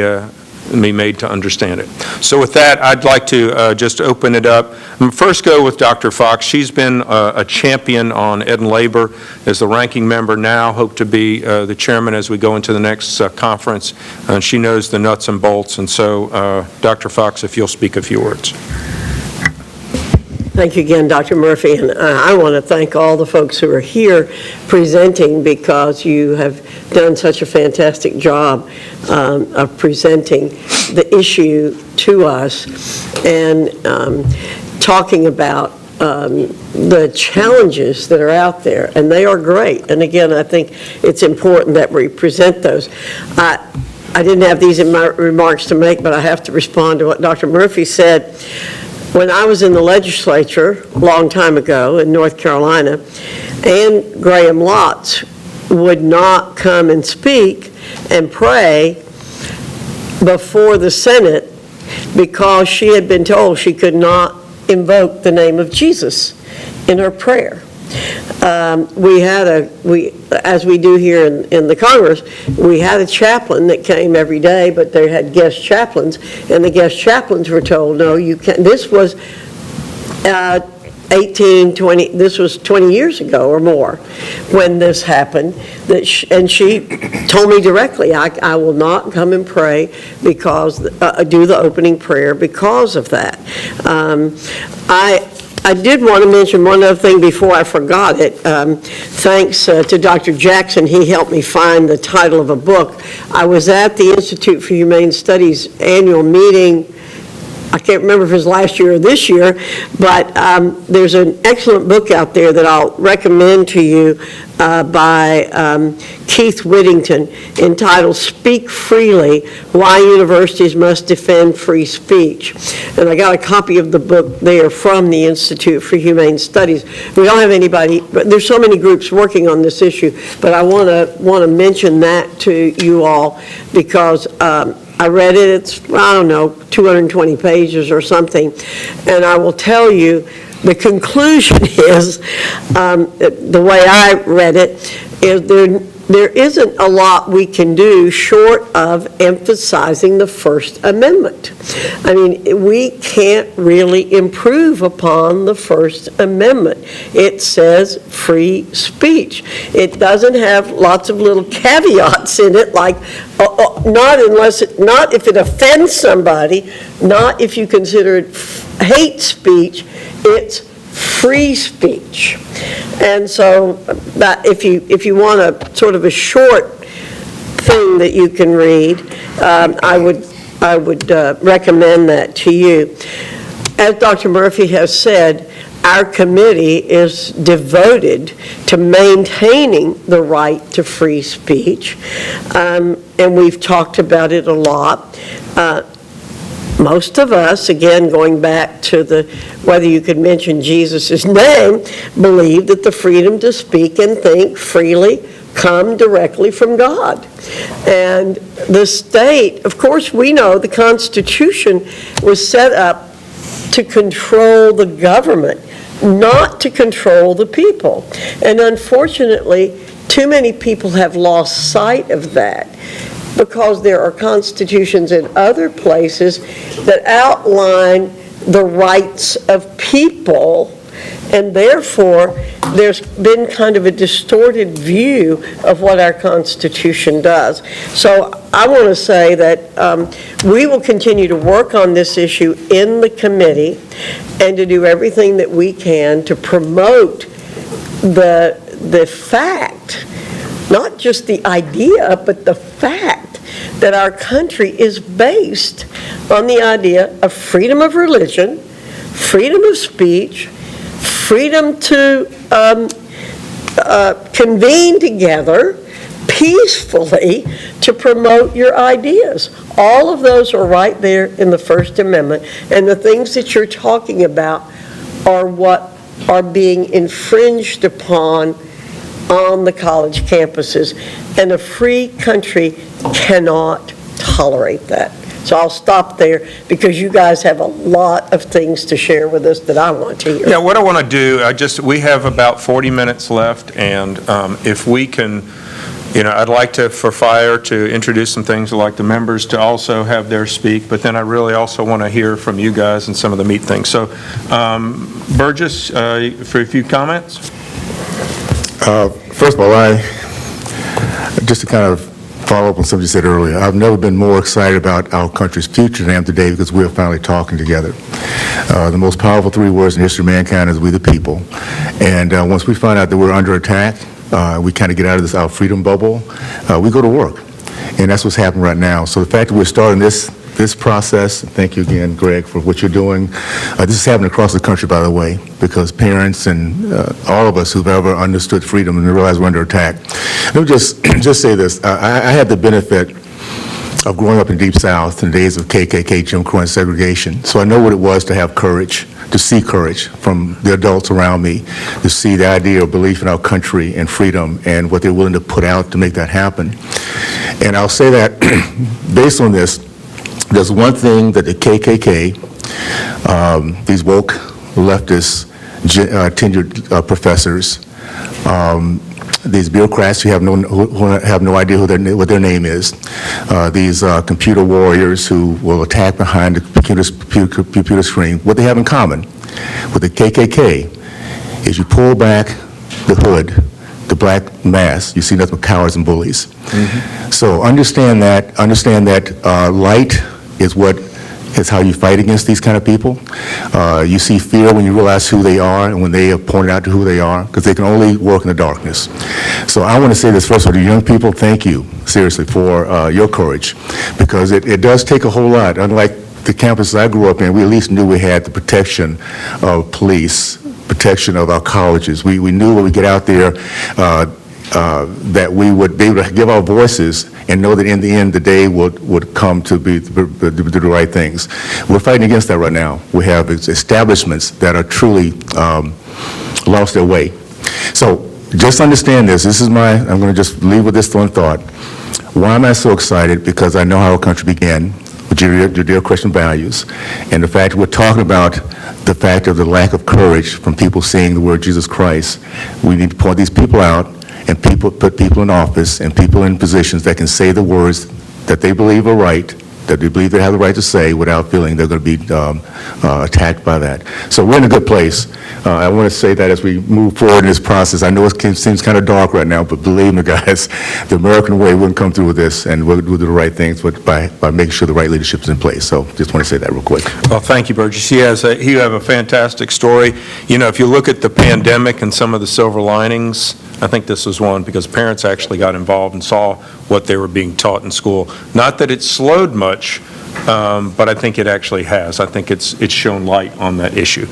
made to understand it. So with that, I'd like to just open it up. First go with Dr. Fox. She's been a champion on ed and labor as the ranking member now, hope to be the chairman as we go into the next conference, and she knows the nuts and bolts. And so, Dr. Fox, if you'll speak a few words.
Thank you again, Dr. Murphy, and I want to thank all the folks who are here presenting, because you have done such a fantastic job of presenting the issue to us and talking about the challenges that are out there, and they are great. And again, I think it's important that we present those. I didn't have these in my remarks to make, but I have to respond to what Dr. Murphy said. When I was in the legislature a long time ago in North Carolina, Ann Graham Lotz would not come and speak and pray before the Senate because she had been told she could not invoke the name of Jesus in her prayer. As we do here in the Congress, we had a chaplain that came every day, but they had guest chaplains, and the guest chaplains were told, no, you can't. This was 20 years ago or more when this happened, and she told me directly, I will not come and pray because, do the opening prayer because of that. I did want to mention one other thing before I forgot it. Thanks to Dr. Jackson, he helped me find the title of a book. I was at the Institute for Humane Studies annual meeting. I can't remember if it was last year or this year, but there's an excellent book out there that I'll recommend to you by Keith Whittington, entitled Speak Freely, Why Universities Must Defend Free Speech. And I got a copy of the book there from the Institute for Humane Studies. We don't have anybody, but there's so many groups working on this issue, but I want to mention that to you all because I read it. It's, I don't know, 220 pages or something. And I will tell you, the conclusion is, the way I read it, is there isn't a lot we can do short of emphasizing the First Amendment. I mean, we can't really improve upon the First Amendment. It says free speech. It doesn't have lots of little caveats in it, like not if it offends somebody, not if you consider it hate speech. It's free speech. And so that if you want a sort of a short thing that you can read, I would recommend that to you. As Dr. Murphy has said, our committee is devoted to maintaining the right to free speech, and we've talked about it a lot. Most of us, again, going back to whether you could mention Jesus' name, believe that the freedom to speak and think freely come directly from God. And the state, of course, we know the Constitution was set up to control the government, not to control the people. And unfortunately, too many people have lost sight of that, because there are constitutions in other places that outline the rights of people, and therefore there's been kind of a distorted view of what our Constitution does. So I want to say that we will continue to work on this issue in the committee and to do everything that we can to promote the fact, not just the idea, but the fact that our country is based on the idea of freedom of religion, freedom of speech, freedom to convene together peacefully to promote your ideas. All of those are right there in the First Amendment, and the things that you're talking about are what are being infringed upon on the college campuses, and a free country cannot tolerate that. So I'll stop there, because you guys have a lot of things to share with us that I want to hear.
Yeah, what I want to do, we have about 40 minutes left, and if we can, I'd like for Fire to introduce some things. I'd like the members to also have their speak, but then I really also want to hear from you guys and some of the meat things. So, Burgess, for a few comments?
First of all, just to kind of follow up on something you said earlier, I've never been more excited about our country's future than I am today, because we're finally talking together. The most powerful three words in the history of mankind is "we the people." And once we find out that we're under attack, we kind of get out of our freedom bubble, we go to work. And that's what's happening right now. So the fact that we're starting this process, thank you again, Greg, for what you're doing. This is happening across the country, by the way, because parents and all of us who've ever understood freedom and realize we're under attack. Let me just say this. I had the benefit of growing up in Deep South in the days of KKK, Jim Crow, and segregation. So I know what it was to have courage, to see courage from the adults around me, to see the idea of belief in our country and freedom and what they're willing to put out to make that happen. And I'll say that based on this, there's one thing that the KKK, these woke leftist tenured professors, these bureaucrats who have no idea what their name is, these computer warriors who will attack behind the computer screen, what they have in common with the KKK is you pull back the hood, the black mass, you see nothing but cowards and bullies. Mm-hmm. So understand that light is how you fight against these kind of people. You see fear when you realize who they are and when they are pointed out to who they are, because they can only work in the darkness. So I want to say this first of all to young people, thank you, seriously, for your courage, because it does take a whole lot. Unlike the campuses I grew up in, we at least knew we had the protection of police, protection of our colleges. We knew when we get out there that we would be able to give our voices and know that in the end the day would come to be the right things. We're fighting against that right now. We have establishments that are truly lost their way. So just understand this. I'm going to just leave with this one thought. Why am I so excited? Because I know how our country began with Judeo-Christian values, and the fact that we're talking about the fact of the lack of courage from people saying the word Jesus Christ. We need to point these people out and put people in office and people in positions that can say the words that they believe are right, that they believe they have the right to say without feeling they're going to be attacked by that. So we're in a good place. I want to say that as we move forward in this process. I know it seems kind of dark right now, but believe me, guys, the American way wouldn't come through with this, and we'll do the right things by making sure the right leadership is in place. So just want to say that real quick.
Well, thank you, Burgess. You have a fantastic story. If you look at the pandemic and some of the silver linings, I think this was one, because parents actually got involved and saw what they were being taught in school. Not that it slowed much, but I think it actually has. I think it's shown light on that issue.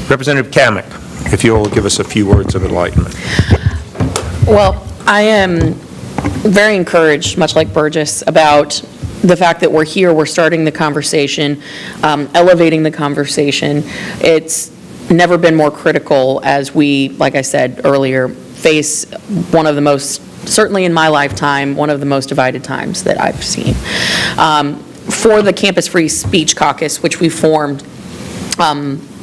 Representative Kamek, if you'll give us a few words of enlightenment.
Well, I am very encouraged, much like Burgess, about the fact that we're here, we're starting the conversation, elevating the conversation. It's never been more critical as we, like I said earlier, face one of the most, certainly in my lifetime, one of the most divided times that I've seen. For the Campus Free Speech Caucus, which we formed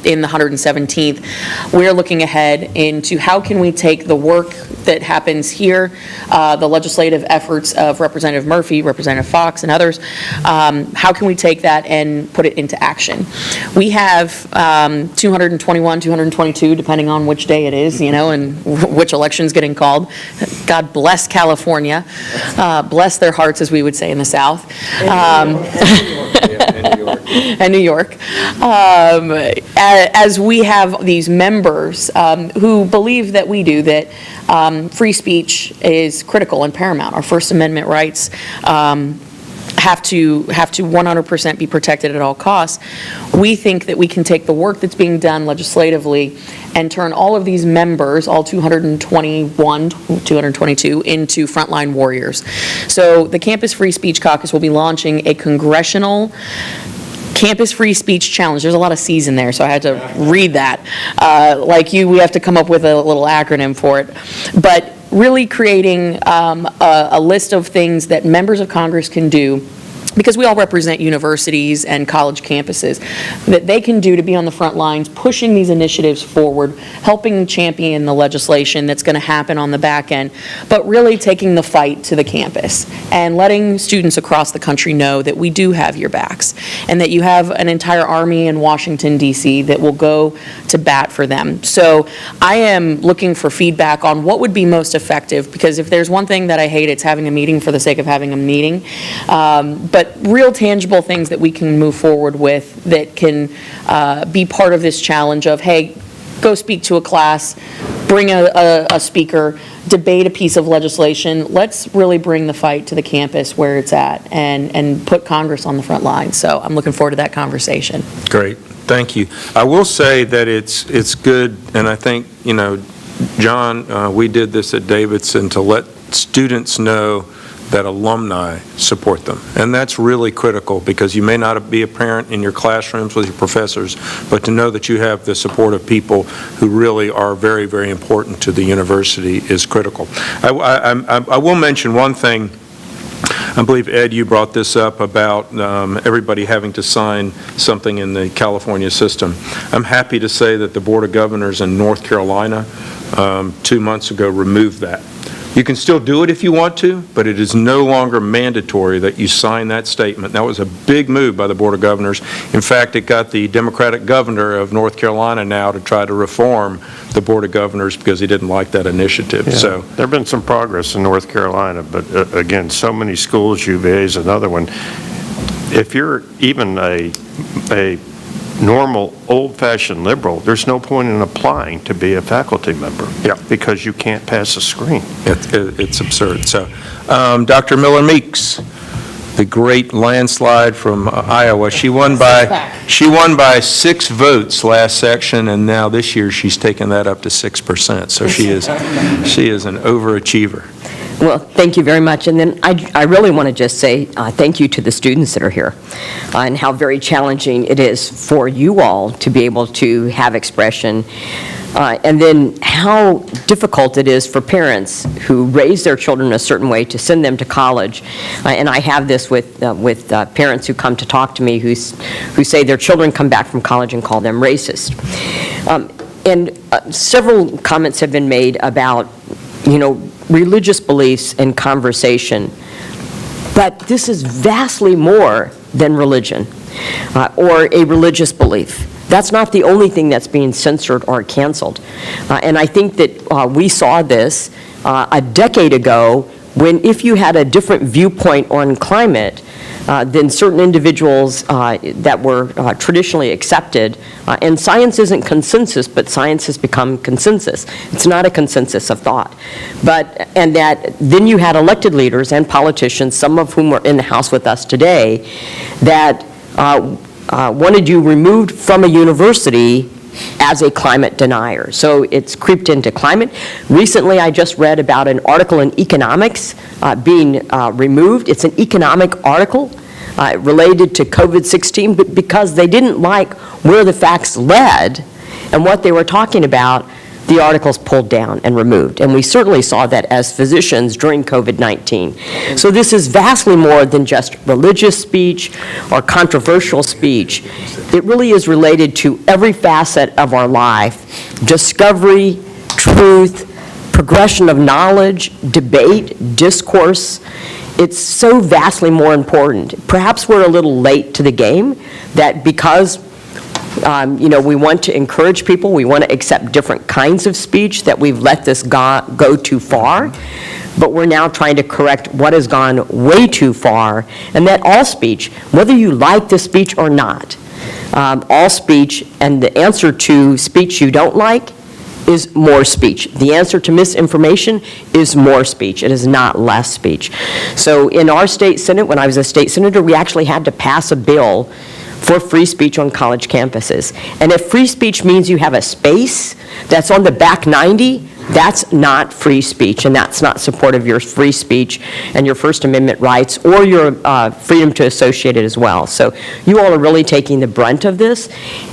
in the 117th, we're looking ahead into how can we take the work that happens here, the legislative efforts of Representative Murphy, Representative Fox, and others, how can we take that and put it into action? We have 221, 222, depending on which day it is, and which election's getting called. God bless California. Bless their hearts, as we would say in the South. And New York. As we have these members who believe that we do, that free speech is critical and paramount. Our First Amendment rights have to 100% be protected at all costs. We think that we can take the work that's being done legislatively and turn all of these members, all 221, 222, into frontline warriors. So the Campus Free Speech Caucus will be launching a congressional Campus Free Speech Challenge. There's a lot of C's in there, so I had to read that. Like you, we have to come up with a little acronym for it. But really creating a list of things that members of Congress can do, because we all represent universities and college campuses, that they can do to be on the front lines, pushing these initiatives forward, helping champion the legislation that's going to happen on the back end, but really taking the fight to the campus and letting students across the country know that we do have your backs and that you have an entire army in Washington, D.C. that will go to bat for them. So I am looking for feedback on what would be most effective, because if there's one thing that I hate, it's having a meeting for the sake of having a meeting. But real tangible things that we can move forward with that can be part of this challenge of, hey, go speak to a class, bring a speaker, debate a piece of legislation. Let's really bring the fight to the campus where it's at and put Congress on the front line. So I'm looking forward to that conversation.
Great, thank you. I will say that it's good, and I think, John, we did this at Davidson to let students know that alumni support them. And that's really critical, because you may not be a parent in your classrooms with your professors, but to know that you have the support of people who really are very, very important to the university is critical. I will mention one thing. I believe, Ed, you brought this up about everybody having to sign something in the California system. I'm happy to say that the Board of Governors in North Carolina 2 months ago removed that. You can still do it if you want to, but it is no longer mandatory that you sign that statement. That was a big move by the Board of Governors. In fact, it got the Democratic governor of North Carolina now to try to reform the Board of Governors because he didn't like that initiative.
Yeah,
So
there have been some progress in North Carolina, but again, so many schools, UVA is another one. If you're even a normal, old-fashioned liberal, there's no point in applying to be a faculty member.
Yeah.
Because you can't pass a screen.
it's absurd. So, Dr. Miller Meeks, the great landslide from Iowa, she won by 6 votes last section, and now this year she's taken that up to 6%. So she is an overachiever.
Well, thank you very much. And then I really want to just say thank you to the students that are here and how very challenging it is for you all to be able to have expression. And then how difficult it is for parents who raise their children a certain way to send them to college. And I have this with parents who come to talk to me who say their children come back from college and call them racist. And several comments have been made about, religious beliefs and conversation. But this is vastly more than religion or a religious belief. That's not the only thing that's being censored or canceled. And I think that we saw this a decade ago when if you had a different viewpoint on climate than certain individuals that were traditionally accepted, and science isn't consensus, but science has become consensus. It's not a consensus of thought. And that then you had elected leaders and politicians, some of whom are in the House with us today, that wanted you removed from a university as a climate denier. So it's creeped into climate. Recently, I just read about an article in economics being removed. It's an economic article related to COVID-16, but because they didn't like where the facts led and what they were talking about, the articles pulled down and removed. And we certainly saw that as physicians during COVID-19. So this is vastly more than just religious speech or controversial speech. It really is related to every facet of our life: discovery, truth, progression of knowledge, debate, discourse. It's so vastly more important. Perhaps we're a little late to the game, that because we want to encourage people, we want to accept different kinds of speech, that we've let this go too far. But we're now trying to correct what has gone way too far, and that all speech, whether you like the speech or not, all speech, and the answer to speech you don't like is more speech. The answer to misinformation is more speech. It is not less speech. So in our state senate, when I was a state senator, we actually had to pass a bill for free speech on college campuses. And if free speech means you have a space that's on the back 90, that's not free speech, and that's not support of your free speech and your First Amendment rights or your freedom to associate it as well. So you all are really taking the brunt of this,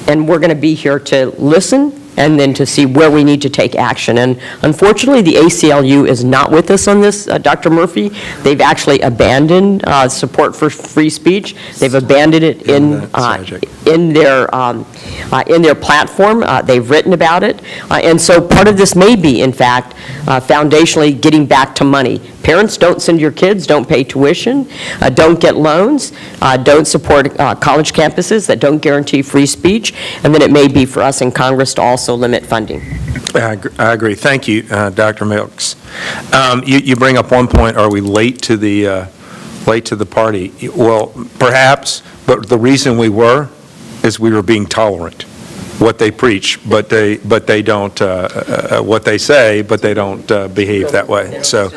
and we're going to be here to listen and then to see where we need to take action. And unfortunately, the ACLU is not with us on this, Dr. Murphy. They've actually abandoned support for free speech. They've abandoned it in their platform. They've written about it. And so part of this may be, in fact, foundationally getting back to money. Parents, don't send your kids, don't pay tuition, don't get loans, don't support college campuses that don't guarantee free speech, and then it may be for us in Congress to also limit funding.
I agree. Thank you, Dr. Milks. You bring up one point, are we late to the party? Well, perhaps, but the reason we were is we were being tolerant. What they preach, but they don't, what they say, but they don't behave that way. So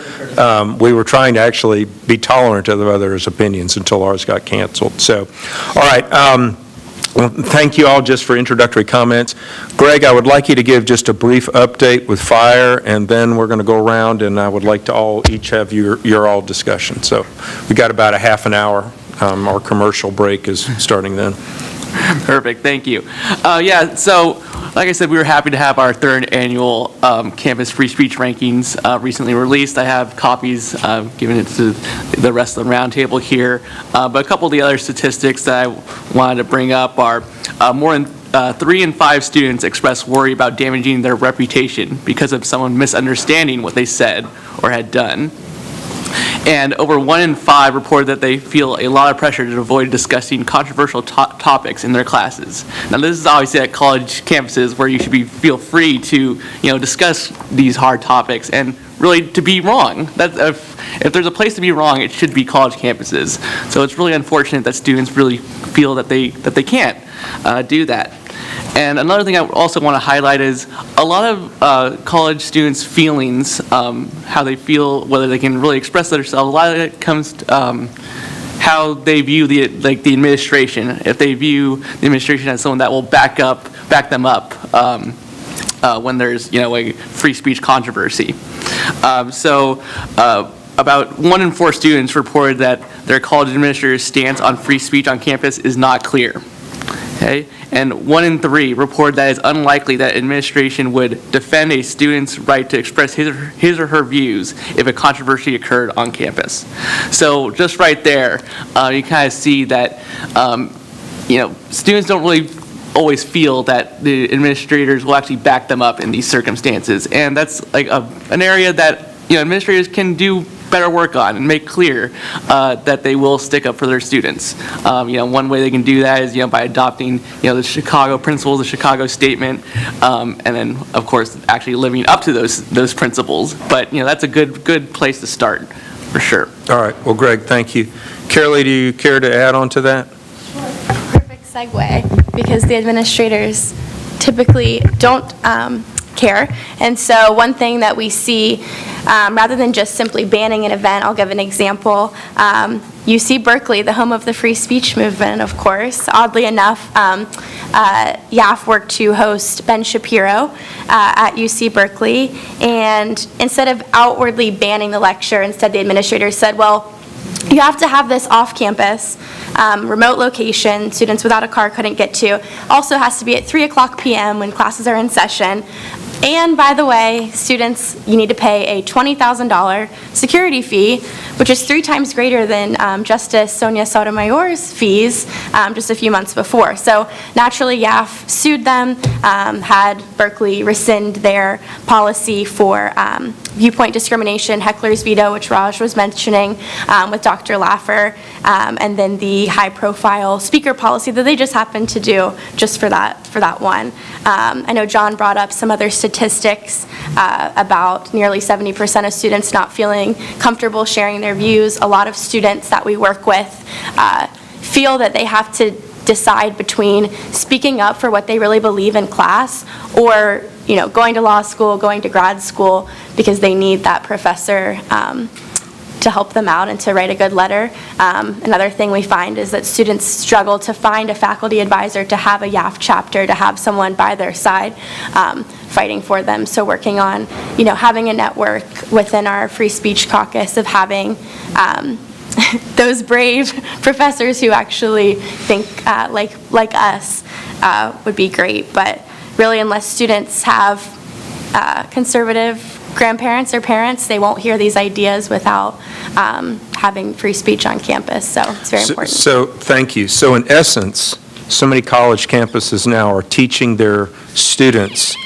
we were trying to actually be tolerant of others' opinions until ours got canceled. So, all right. Well, thank you all just for introductory comments. Greg, I would like you to give just a brief update with fire, and then we're going to go around, and I would like to each have your all discussion. So we got about a half an hour. Our commercial break is starting then.
Perfect, thank you. So like I said, we were happy to have our third annual campus free speech rankings recently released. I have copies given it to the rest of the roundtable here. But a couple of the other statistics that I wanted to bring up are more than 3 in 5 students express worry about damaging their reputation because of someone misunderstanding what they said or had done. And over 1 in 5 reported that they feel a lot of pressure to avoid discussing controversial topics in their classes. Now, this is obviously at college campuses where you should feel free to, discuss these hard topics and really to be wrong. If there's a place to be wrong, it should be college campuses. So it's really unfortunate that students really feel that they can't do that. And another thing I also want to highlight is a lot of college students' feelings, how they feel, whether they can really express themselves. A lot of it comes to how they view the administration. If they view the administration as someone that will back them up when there's a free speech controversy. About 1 in 4 students reported that their college administrator's stance on free speech on campus is not clear. Okay? And 1 in 3 report that it's unlikely that administration would defend a student's right to express his or her views if a controversy occurred on campus. So just right there, you kind of see that students don't really always feel that the administrators will actually back them up in these circumstances, and that's like an area that administrators can do better work on and make clear that they will stick up for their students. One way they can do that is by adopting the Chicago principles, the Chicago statement, and then of course actually living up to those principles. But that's a good place to start for sure.
All right. Well, Greg, thank you. Carolee, do you care to add on to that?
Sure. Perfect segue, because the administrators typically don't care. And so one thing that we see, rather than just simply banning an event, I'll give an example. UC Berkeley, the home of the free speech movement, of course. Oddly enough, YAF worked to host Ben Shapiro at UC Berkeley, and instead of outwardly banning the lecture, instead the administrator said, well, you have to have this off-campus, remote location, students without a car couldn't get to. Also has to be at 3:00 p.m. when classes are in session. And by the way, students, you need to pay a $20,000 security fee, which is 3 times greater than Justice Sonia Sotomayor's fees just a few months before. So naturally, YAF sued them, had Berkeley rescind their policy for viewpoint discrimination, heckler's veto, which Raj was mentioning with Dr. Laffer, and then the high-profile speaker policy that they just happened to do just for that one. I know John brought up some other statistics about nearly 70% of students not feeling comfortable sharing their views. A lot of students that we work with feel that they have to decide between speaking up for what they really believe in class or, going to law school, going to grad school, because they need that professor to help them out and to write a good letter. Another thing we find is that students struggle to find a faculty advisor, to have a YAF chapter, to have someone by their side fighting for them. So working on, having a network within our free speech caucus of having those brave professors who actually think like us would be great. But really, unless students have conservative grandparents or parents, they won't hear these ideas without having free speech on campus. So it's very important.
So thank you. So in essence, so many college campuses now are teaching their students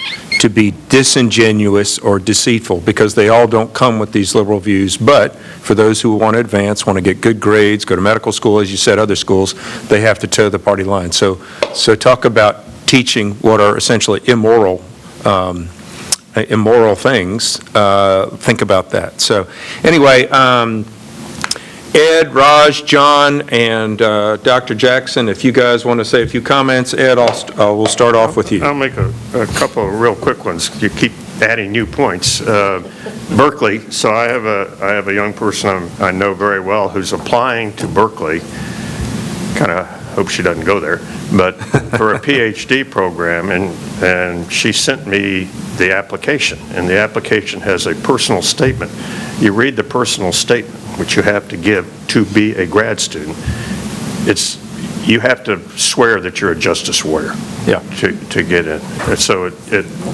to be disingenuous or deceitful because they all don't come with these liberal views. But for those who want to advance, want to get good grades, go to medical school, as you said, other schools, they have to toe the party line. So talk about teaching what are essentially immoral things. Think about that. So anyway, Ed, Raj, John, and Dr. Jackson, if you guys want to say a few comments. Ed, we'll start off with you.
I'll make a couple of real quick ones. You keep adding new points. Berkeley, so I have a young person I know very well who's applying to Berkeley. Kind of hope she doesn't go there, but for a PhD program, and she sent me the application, and the application has a personal statement. You read the personal statement, which you have to give to be a grad student. You have to swear that you're a justice warrior to get in. And so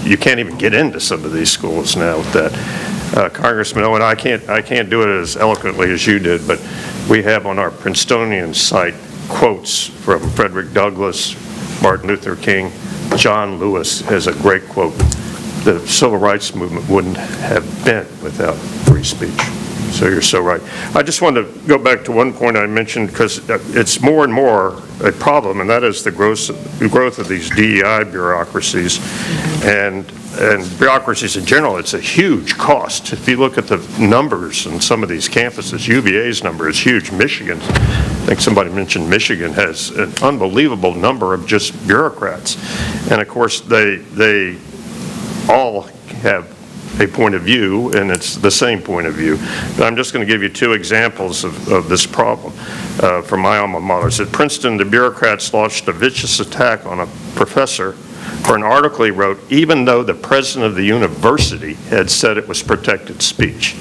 you can't even get into some of these schools now with that. Congressman Owen, I can't do it as eloquently as you did, but we have on our Princetonian site quotes from Frederick Douglass, Martin Luther King. John Lewis has a great quote. The civil rights movement wouldn't have been without free speech. So you're so right. I just wanted to go back to one point I mentioned, because it's more and more a problem, and that is the growth of these DEI bureaucracies and bureaucracies in general. It's a huge cost. If you look at the numbers in some of these campuses, UVA's number is huge. Michigan, I think somebody mentioned Michigan, has an unbelievable number of just bureaucrats. And of course, they all have a point of view, and it's the same point of view. But I'm just going to give you 2 examples of this problem from my alma mater. At Princeton, the bureaucrats launched a vicious attack on a professor for an article he wrote, even though the president of the university had said it was protected speech.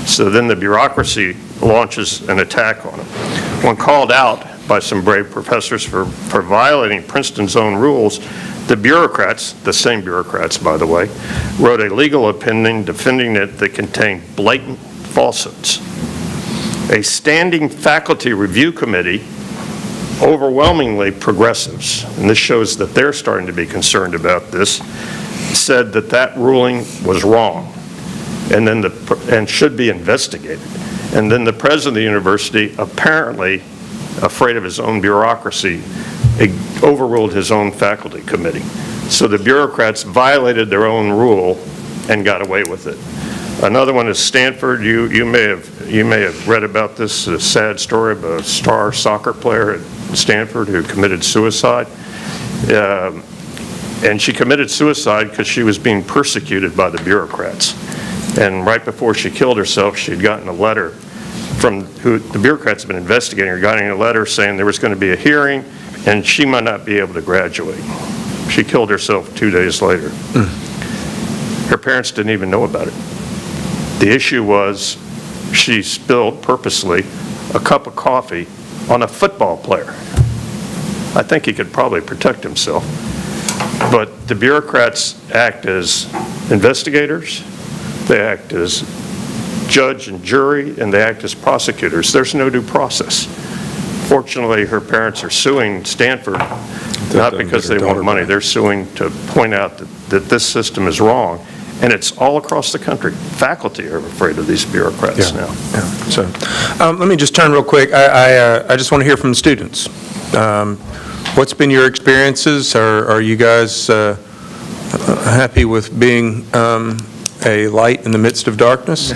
So then the bureaucracy launches an attack on him. When called out by some brave professors for violating Princeton's own rules, the bureaucrats, the same bureaucrats, by the way, wrote a legal opinion defending it that contained blatant falsehoods. A standing faculty review committee, overwhelmingly progressives, and this shows that they're starting to be concerned about this, said that ruling was wrong and should be investigated. And then the president of the university, apparently afraid of his own bureaucracy, overruled his own faculty committee. So the bureaucrats violated their own rule and got away with it. Another one is Stanford. You may have read about this, a sad story of a star soccer player at Stanford who committed suicide. And she committed suicide because she was being persecuted by the bureaucrats. And right before she killed herself, she had gotten a letter from who the bureaucrats had been investigating her, gotten a letter saying there was going to be a hearing and she might not be able to graduate. She killed herself 2 days later. Her parents didn't even know about it. The issue was she spilled purposely a cup of coffee on a football player. I think he could probably protect himself. But the bureaucrats act as investigators, they act as judge and jury, and they act as prosecutors. There's no due process. Fortunately, her parents are suing Stanford, not because they want money. They're suing to point out that this system is wrong, and it's all across the country. Faculty are afraid of these bureaucrats now.
So, let me just turn real quick. I just want to hear from the students. What's been your experiences? Are you guys happy with being a light in the midst of darkness?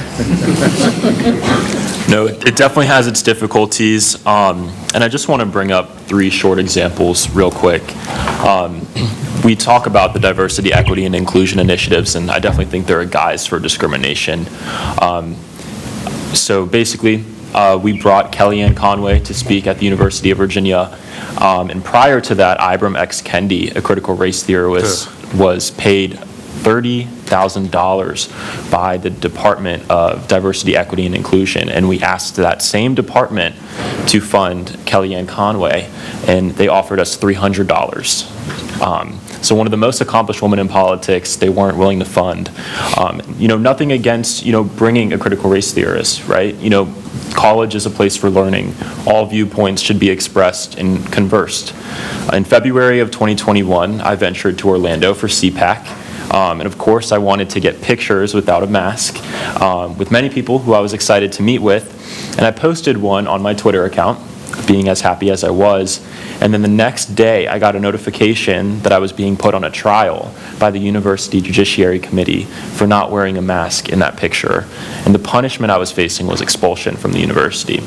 No, it definitely has its difficulties, and I just want to bring up 3 short examples real quick. We talk about the diversity, equity, and inclusion initiatives, and I definitely think they're a guise for discrimination. So basically, we brought Kellyanne Conway to speak at the University of Virginia, and prior to that, Ibram X. Kendi, a critical race theorist, was paid $30,000 by the Department of Diversity, Equity, and Inclusion, and we asked that same department to fund Kellyanne Conway, and they offered us $300. So one of the most accomplished women in politics, they weren't willing to fund. Nothing against, bringing a critical race theorist, right? College is a place for learning. All viewpoints should be expressed and conversed. In February of 2021, I ventured to Orlando for CPAC. And of course, I wanted to get pictures without a mask with many people who I was excited to meet with. And I posted one on my Twitter account, being as happy as I was. And then the next day, I got a notification that I was being put on a trial by the University Judiciary Committee for not wearing a mask in that picture. And the punishment I was facing was expulsion from the university.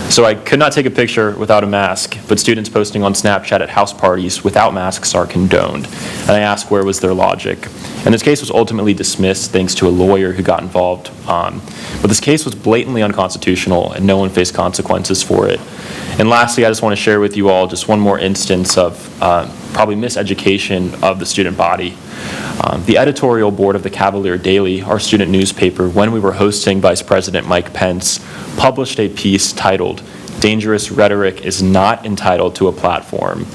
So I could not take a picture without a mask, but students posting on Snapchat at house parties without masks are condoned. And I asked where was their logic. And this case was ultimately dismissed thanks to a lawyer who got involved. But this case was blatantly unconstitutional and no one faced consequences for it. And lastly, I just want to share with you all just one more instance of probably miseducation of the student body. The editorial board of the Cavalier Daily, our student newspaper, when we were hosting Vice President Mike Pence, published a piece titled, "Dangerous Rhetoric is Not Entitled to a Platform."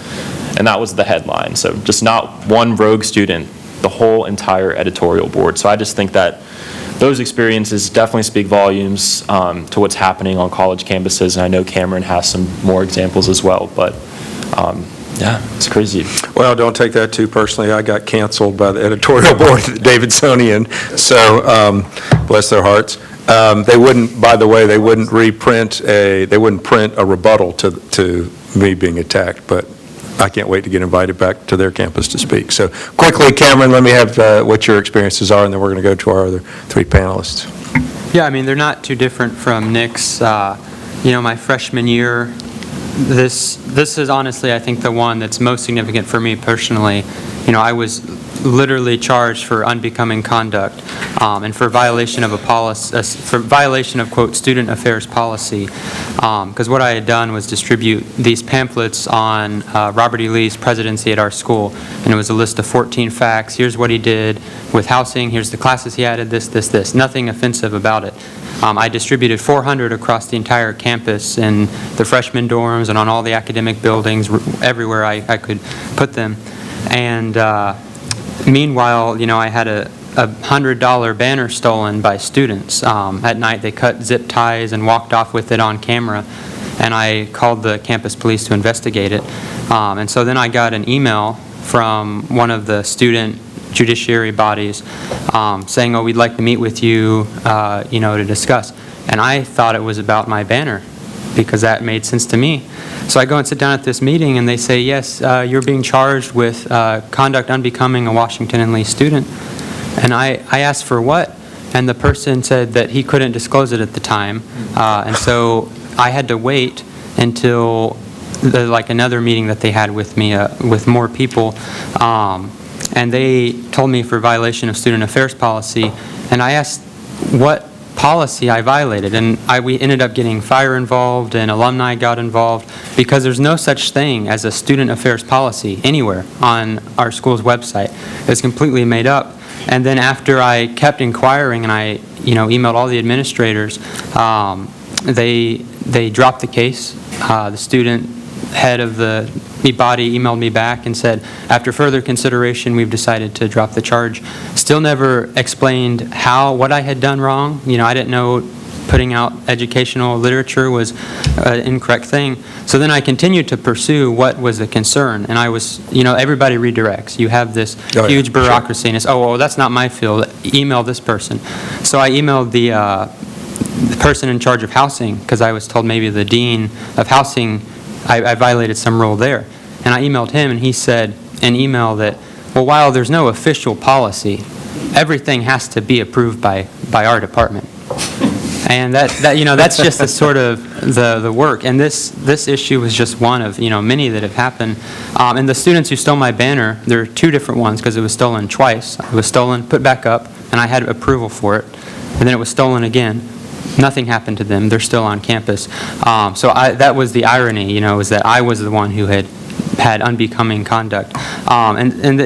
And that was the headline. So just not one rogue student, the whole entire editorial board. So I just think that those experiences definitely speak volumes to what's happening on college campuses, and I know Cameron has some more examples as well, but yeah, it's crazy.
Well, don't take that too personally. I got canceled by the editorial board at the Davidsonian, so bless their hearts. They wouldn't, by the way, they wouldn't print a rebuttal to me being attacked, but I can't wait to get invited back to their campus to speak. So quickly, Cameron, let me have what your experiences are, and then we're going to go to our other 3 panelists.
Yeah, I mean, they're not too different from Nick's. My freshman year, this is honestly, I think, the one that's most significant for me personally. I was literally charged for unbecoming conduct and for violation of quote, student affairs policy. Because what I had done was distribute these pamphlets on Robert E. Lee's presidency at our school. And it was a list of 14 facts. Here's what he did with housing. Here's the classes he added, this. Nothing offensive about it. I distributed 400 across the entire campus in the freshman dorms and on all the academic buildings, everywhere I could put them. And meanwhile, I had a $100 banner stolen by students. At night, they cut zip ties and walked off with it on camera, and I called the campus police to investigate it. And so then I got an email from one of the student judiciary bodies saying, "Oh, we'd like to meet with you, to discuss." And I thought it was about my banner, because that made sense to me. So I go and sit down at this meeting, and they say, "Yes, you're being charged with conduct unbecoming a Washington and Lee student." And I asked for what? And the person said that he couldn't disclose it at the time. And so I had to wait until another meeting that they had with me, with more people. And they told me for violation of student affairs policy. And I asked what policy I violated, and we ended up getting fire involved and alumni got involved, because there's no such thing as a student affairs policy anywhere on our school's website. It's completely made up. And then after I kept inquiring and I emailed all the administrators, they dropped the case. The student head of the body emailed me back and said, after further consideration, we've decided to drop the charge. Still never explained what I had done wrong. I didn't know putting out educational literature was an incorrect thing. So then I continued to pursue what was the concern, and I was, everybody redirects. You have this huge bureaucracy, and it's, well, that's not my field. Email this person. So I emailed the person in charge of housing, because I was told maybe the dean of housing, I violated some rule there. And I emailed him, and he said an email that, well, while there's no official policy, everything has to be approved by our department. And that's just the sort of the work. And this issue was just one of, many that have happened. And the students who stole my banner, there are two different ones because it was stolen twice. It was stolen, put back up, and I had approval for it. And then it was stolen again. Nothing happened to them. They're still on campus. So that was the irony, is that I was the one who had unbecoming conduct. And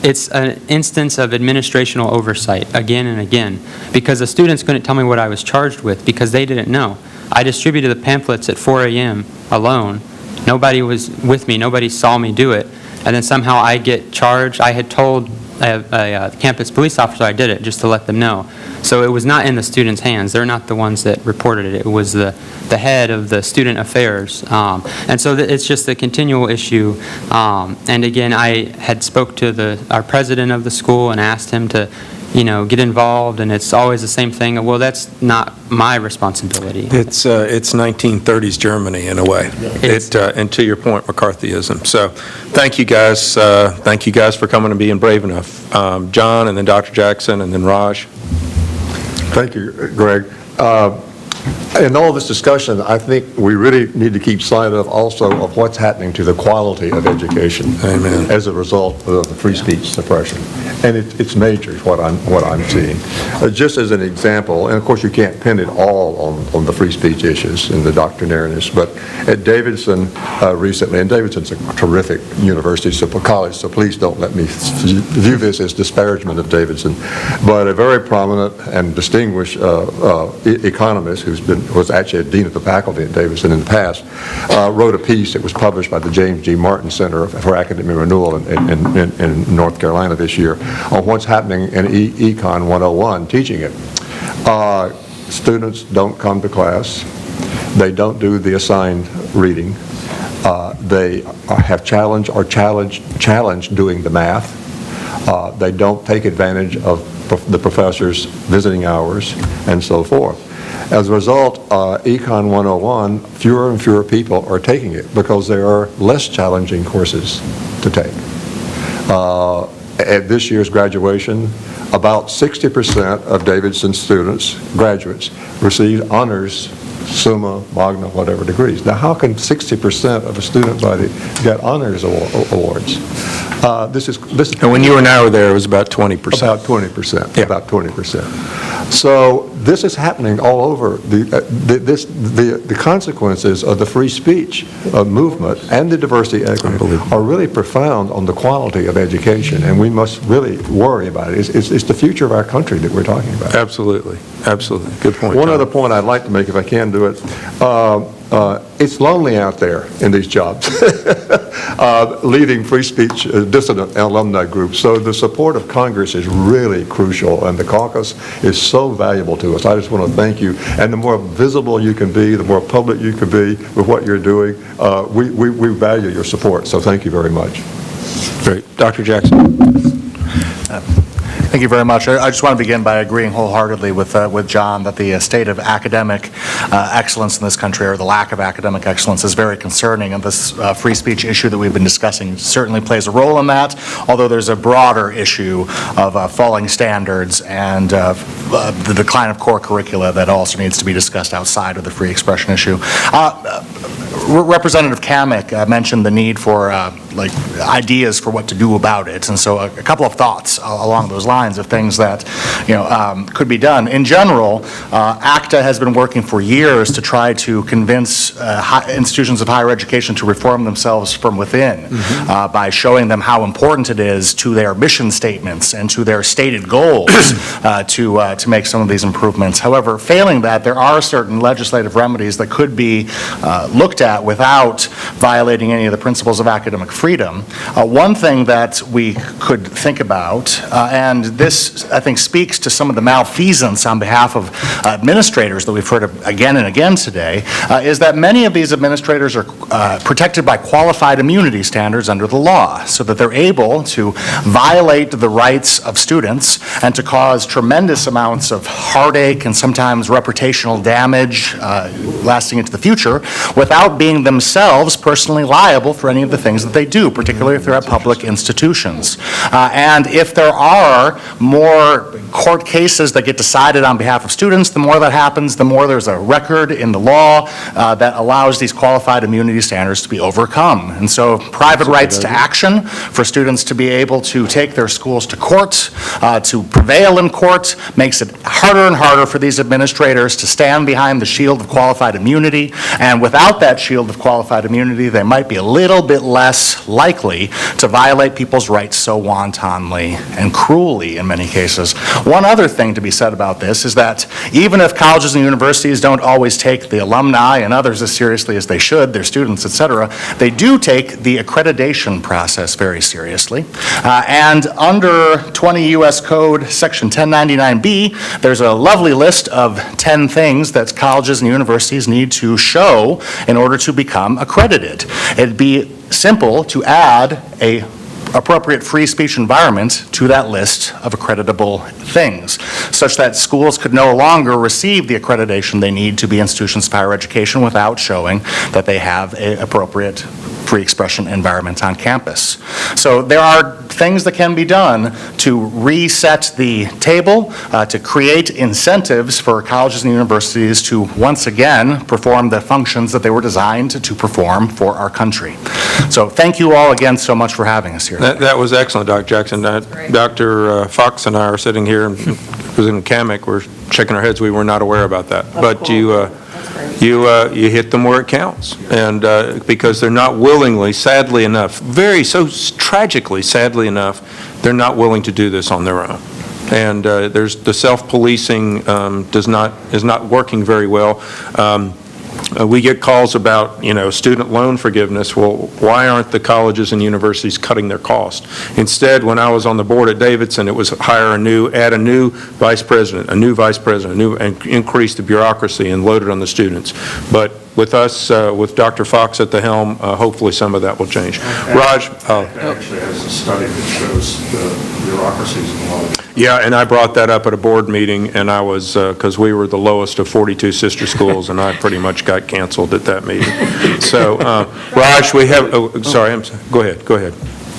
it's an instance of administrational oversight again and again, because the students couldn't tell me what I was charged with because they didn't know. I distributed the pamphlets at 4 a.m. alone. Nobody was with me. Nobody saw me do it. And then somehow I get charged. I had told a campus police officer I did it just to let them know. So it was not in the students' hands. They're not the ones that reported it. It was the head of the student affairs. And so it's just a continual issue. And again, I had spoke to our president of the school and asked him to, get involved, and it's always the same thing. Well, that's not my responsibility.
It's 1930s Germany in a way. And to your point, McCarthyism. So thank you guys. Thank you guys for coming and being brave enough. John, and then Dr. Jackson, and then Raj.
Thank you, Greg. In all this discussion, I think we really need to keep sight of also of what's happening to the quality of education.
Amen.
As a result of the free speech suppression. And it's major, is what I'm seeing. Just as an example, and of course you can't pin it all on the free speech issues and the doctrinariness, but at Davidson recently, and Davidson's a terrific university, college, so please don't let me view this as disparagement of Davidson, but a very prominent and distinguished economist was actually a dean of the faculty at Davidson in the past, wrote a piece that was published by the James G. Martin Center for Academic Renewal in North Carolina this year on what's happening in Econ 101, teaching it. Students don't come to class. They don't do the assigned reading. They have challenged doing the math. They don't take advantage of the professor's visiting hours and so forth. As a result, Econ 101, fewer and fewer people are taking it because there are less challenging courses to take. At this year's graduation, about 60% of Davidson students, graduates, received honors, summa, magna, whatever degrees. Now, how can 60% of a student body get honors awards?
And when you and I were there, it was about 20%.
About 20%.
Yeah.
About 20%. So this is happening all over. The consequences of the free speech movement and the diversity equity are really profound on the quality of education, and we must really worry about it. It's the future of our country that we're talking about.
Absolutely. Absolutely. Good point.
One
John.
other point I'd like to make, if I can do it, it's lonely out there in these jobs, leading free speech dissident alumni groups. So the support of Congress is really crucial, and the caucus is so valuable to us. I just want to thank you. And the more visible you can be, the more public you can be with what you're doing, we value your support. So thank you very much.
Great. Dr. Jackson.
Thank you very much. I just want to begin by agreeing wholeheartedly with John that the state of academic excellence in this country, or the lack of academic excellence, is very concerning, and this free speech issue that we've been discussing certainly plays a role in that, although there's a broader issue of falling standards and the decline of core curricula that also needs to be discussed outside of the free expression issue. Representative Kamek mentioned the need for like ideas for what to do about it. And so a couple of thoughts along those lines of things that, could be done. In general, ACTA has been working for years to try to convince institutions of higher education to reform themselves from within by showing them how important it is to their mission statements and to their stated goals to make some of these improvements. However, failing that, there are certain legislative remedies that could be looked at without violating any of the principles of academic freedom. One thing that we could think about, and this, I think, speaks to some of the malfeasance on behalf of administrators that we've heard of again and again today, is that many of these administrators are protected by qualified immunity standards under the law, so that they're able to violate the rights of students and to cause tremendous amounts of heartache and sometimes reputational damage lasting into the future without being themselves personally liable for any of the things that they do, particularly if they're at public institutions. And if there are more court cases that get decided on behalf of students, the more that happens, the more there's a record in the law that allows these qualified immunity standards to be overcome. And so private rights to action for students to be able to take their schools to court, to prevail in court, makes it harder and harder for these administrators to stand behind the shield of qualified immunity. And without that shield of qualified immunity, they might be a little bit less likely to violate people's rights so wantonly and cruelly in many cases. One other thing to be said about this is that even if colleges and universities don't always take the alumni and others as seriously as they should, their students, et cetera, they do take the accreditation process very seriously. And under 20 U.S. Code Section 1099B, there's a lovely list of 10 things that colleges and universities need to show in order to become accredited. It'd be simple to add a appropriate free speech environment to that list of accreditable things, such that schools could no longer receive the accreditation they need to be institutions of higher education without showing that they have an appropriate free expression environment on campus. So there are things that can be done to reset the table, to create incentives for colleges and universities to once again perform the functions that they were designed to perform for our country. So thank you all again so much for having us here.
That was excellent, Dr. Jackson. Dr. Fox and I are sitting here, and President Kamek, we're shaking our heads. We were not aware about that. But you hit them where it counts, and because they're not willingly, sadly enough, so tragically, sadly enough, they're not willing to do this on their own. And there's the self-policing is not working very well. We get calls about, student loan forgiveness. Well, why aren't the colleges and universities cutting their cost? Instead, when I was on the board at Davidson, it was add a new vice president, and increase the bureaucracy and load it on the students. But with us, with Dr. Fox at the helm, hopefully some of that will change. Raj?
Actually has a study that shows the bureaucracies involved.
Yeah, and I brought that up at a board meeting, and I was, because we were the lowest of 42 sister schools, and I pretty much got canceled at that meeting. So, Raj, we have, go ahead.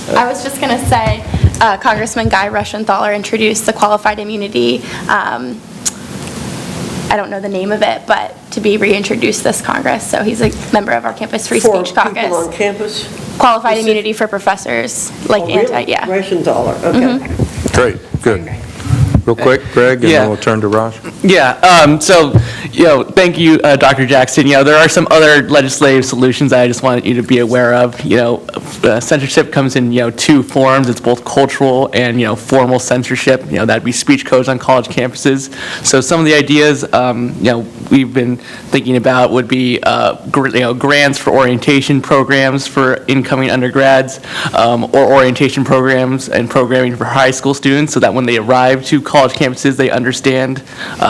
I was just going to say, Congressman Guy Rushenthaler introduced the qualified immunity, I don't know the name of it, but to be reintroduced this Congress. So he's a member of our Campus Free Speech Caucus.
For people on campus?
Qualified immunity for professors, like yeah.
Rushenthaler, okay.
Great, good. Real quick, Greg, and then we'll turn to Raj.
Yeah, so, thank you, Dr. Jackson. There are some other legislative solutions I just wanted you to be aware of. Censorship comes in, two forms. It's both cultural and, formal censorship. That'd be speech codes on college campuses. So some of the ideas, we've been thinking about would be, grants for orientation programs for incoming undergrads, or orientation programs and programming for high school students, so that when they arrive to college campuses, they understand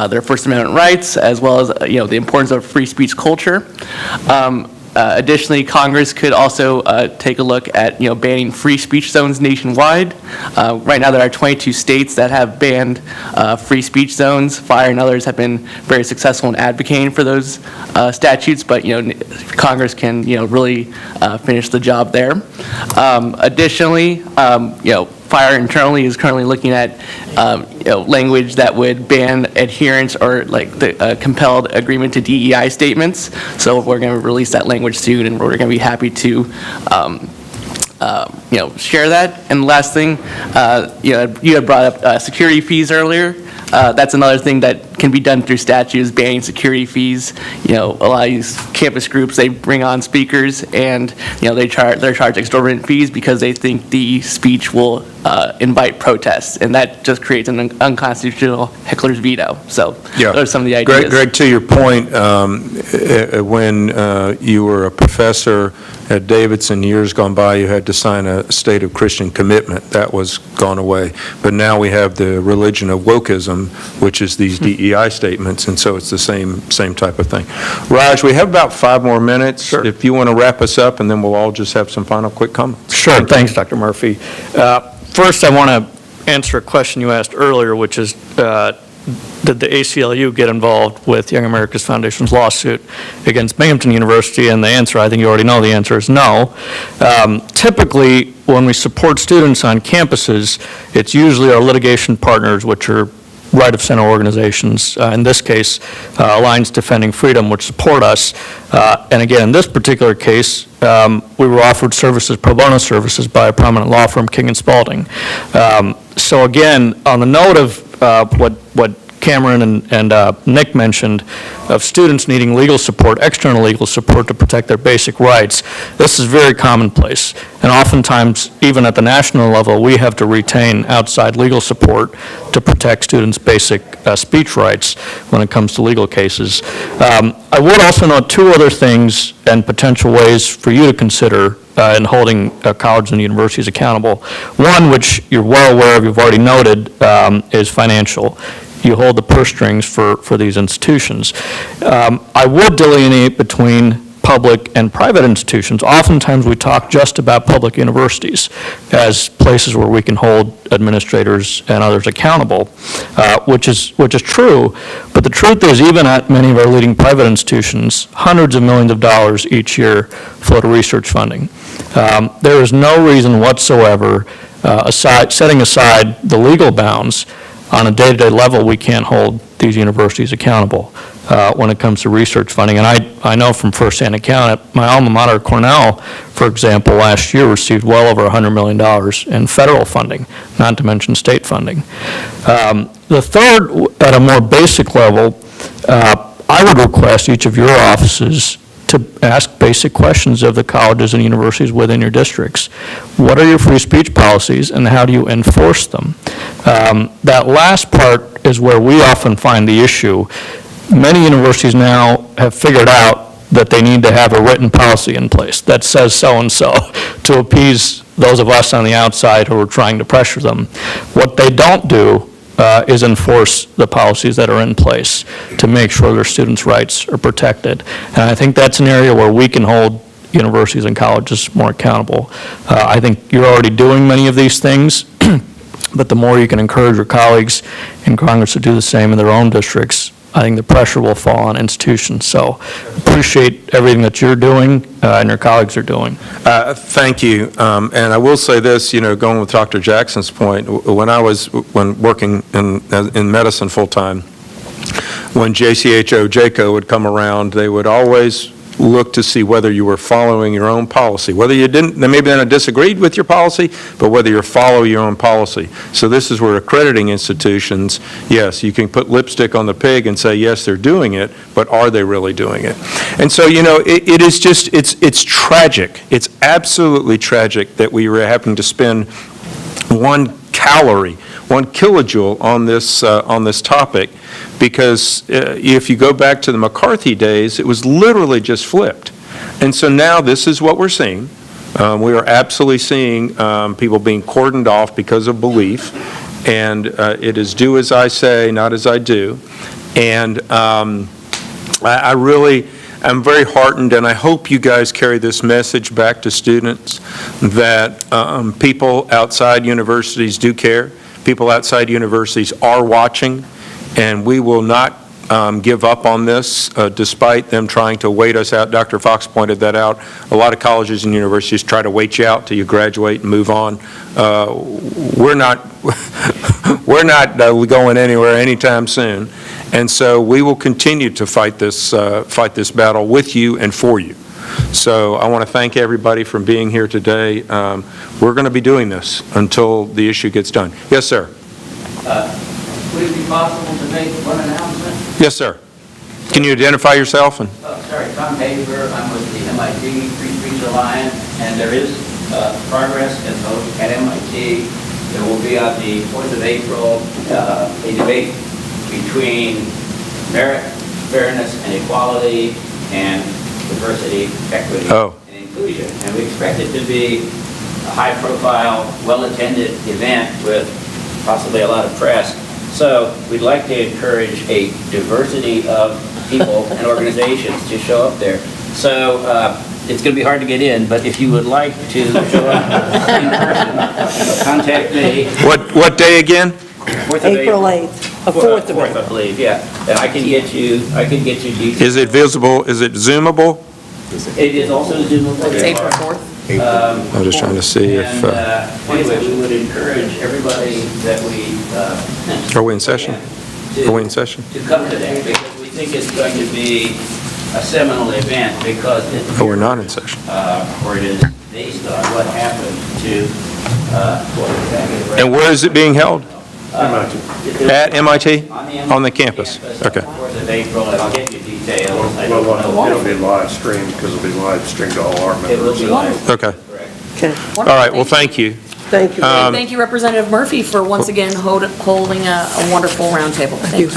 their First Amendment rights, as well as the importance of free speech culture. Additionally, Congress could also take a look at banning free speech zones nationwide. Right now, there are 22 states that have banned free speech zones. Fire and others have been very successful in advocating for those statutes, but Congress can really finish the job there. Additionally, Fire internally is currently looking at language that would ban adherence or the compelled agreement to DEI statements. So we're going to release that language soon, and we're going to be happy to share that. And the last thing, you had brought up security fees earlier. That's another thing that can be done through statutes, banning security fees. A lot of these campus groups, they bring on speakers and, they're charged exorbitant fees because they think the speech will invite protests, and that just creates an unconstitutional heckler's veto. So
Yeah.
those are some of the ideas.
Greg, to your point, when you were a professor at Davidson years gone by, you had to sign a state of Christian commitment. That was gone away. But now we have the religion of wokeism, which is these DEI statements, and so it's the same type of thing. Raj, we have about 5 more minutes.
Sure.
If you want to wrap us up, and then we'll all just have some final quick comments.
Sure, thanks, Dr. Murphy. First, I want to answer a question you asked earlier, which is, did the ACLU get involved with Young America's Foundation's lawsuit against Binghamton University? And the answer, I think you already know the answer, is no. Typically, when we support students on campuses, it's usually our litigation partners, which are right-of-center organizations, in this case, Alliance Defending Freedom, which support us. And again, in this particular case, we were offered services, pro bono services, by a prominent law firm, King & Spalding. So again, on the note of what Cameron and Nick mentioned, of students needing legal support, external legal support to protect their basic rights, this is very commonplace. And oftentimes, even at the national level, we have to retain outside legal support to protect students' basic speech rights when it comes to legal cases. I would also note 2 other things and potential ways for you to consider in holding colleges and universities accountable. One, which you're well aware of, you've already noted, is financial. You hold the purse strings for these institutions. I would delineate between public and private institutions. Oftentimes, we talk just about public universities as places where we can hold administrators and others accountable, which is true. But the truth is, even at many of our leading private institutions, hundreds of millions of dollars each year flow to research funding. There is no reason whatsoever, setting aside the legal bounds, on a day-to-day level, we can't hold these universities accountable when it comes to research funding. And I know from firsthand account, at my alma mater, Cornell, for example, last year received well over $100 million in federal funding, not to mention state funding. The third, at a more basic level, I would request each of your offices to ask basic questions of the colleges and universities within your districts. What are your free speech policies, and how do you enforce them? That last part is where we often find the issue. Many universities now have figured out that they need to have a written policy in place that says so-and-so to appease those of us on the outside who are trying to pressure them. What they don't do is enforce the policies that are in place to make sure their students' rights are protected. And I think that's an area where we can hold universities and colleges more accountable. I think you're already doing many of these things, but the more you can encourage your colleagues in Congress to do the same in their own districts, I think the pressure will fall on institutions. So appreciate everything that you're doing and your colleagues are doing.
Thank you. And I will say this, going with Dr. Jackson's point, when working in medicine full-time, when JCHO would come around, they would always look to see whether you were following your own policy. Whether you didn't, they maybe then disagreed with your policy, but whether you're following your own policy. So this is where accrediting institutions, yes, you can put lipstick on the pig and say, yes, they're doing it, but are they really doing it? And so, it is just, it's tragic. It's absolutely tragic that we were having to spend 1 kilojoule on this topic, because if you go back to the McCarthy days, it was literally just flipped. And so now this is what we're seeing. We are absolutely seeing people being cordoned off because of belief, and it is do as I say, not as I do. And I'm very heartened, and I hope you guys carry this message back to students, that people outside universities do care. People outside universities are watching, and we will not give up on this despite them trying to wait us out. Dr. Fox pointed that out. A lot of colleges and universities try to wait you out till you graduate and move on. We're not going anywhere anytime soon, and so we will continue to fight this battle with you and for you. So I want to thank everybody for being here today. We're going to be doing this until the issue gets done. Yes, sir.
Would it be possible to make one announcement?
Yes, sir. Can you identify yourself?
Sorry, Tom Hager, I'm with the MIT Free Speech Alliance, and there is progress at MIT. There will be on the 4th of April a debate between merit, fairness, and equality, and diversity, equity, and inclusion. And we expect it to be a high-profile, well-attended event with possibly a lot of press. So we'd like to encourage a diversity of people and organizations to show up there. So it's going to be hard to get in, but if you would like to show up in person, contact me.
What day again?
4th of
April 8th, 4th of April.
I believe, yeah. And I can get you details.
Is it visible? Is it Zoomable?
It is also Zoomable.
It's April 4th.
I'm just trying to see if...
Anyway, we would encourage everybody that we...
Are we in session? Are we in session?
To come to that, because we think it's going to be a seminal event, because it...
Oh, we're not in session.
Or it is based on what happened to...
And where is it being held? At MIT? On the campus? Okay.
4th of April, and I'll get you details. I
Well,
don't know.
it'll be live streamed, because it'll be live streamed to all our members.
It will be live.
Okay.
Okay,
All right, well, thank you.
thank you.
Thank you, Representative Murphy, for once again holding a wonderful roundtable. Thank you.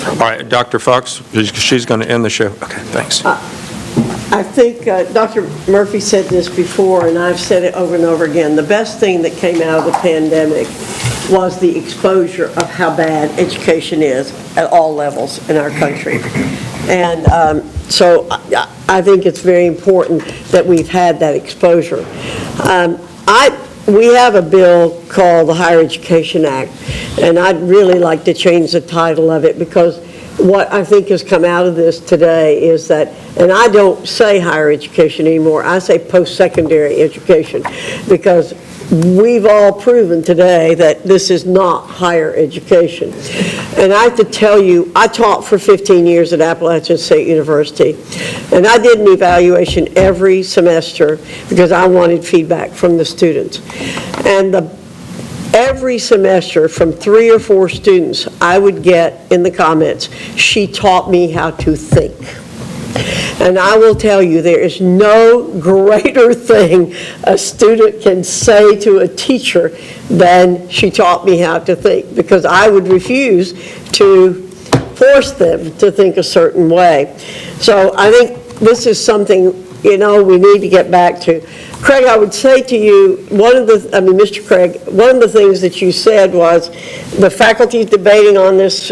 All right, Dr. Fox, she's going to end the show. Okay, thanks.
I think Dr. Murphy said this before, and I've said it over and over again. The best thing that came out of the pandemic was the exposure of how bad education is at all levels in our country. And so I think it's very important that we've had that exposure. We have a bill called the Higher Education Act, and I'd really like to change the title of it, because what I think has come out of this today is that, and I don't say higher education anymore, I say post-secondary education, because we've all proven today that this is not higher education. And I have to tell you, I taught for 15 years at Appalachian State University, and I did an evaluation every semester because I wanted feedback from the students. And every semester, from 3 or 4 students, I would get in the comments, "She taught me how to think." And I will tell you, there is no greater thing a student can say to a teacher than "she taught me how to think," because I would refuse to force them to think a certain way. So I think this is something, we need to get back to. Craig, I would say to you, Mr. Craig, one of the things that you said was the faculty is debating on this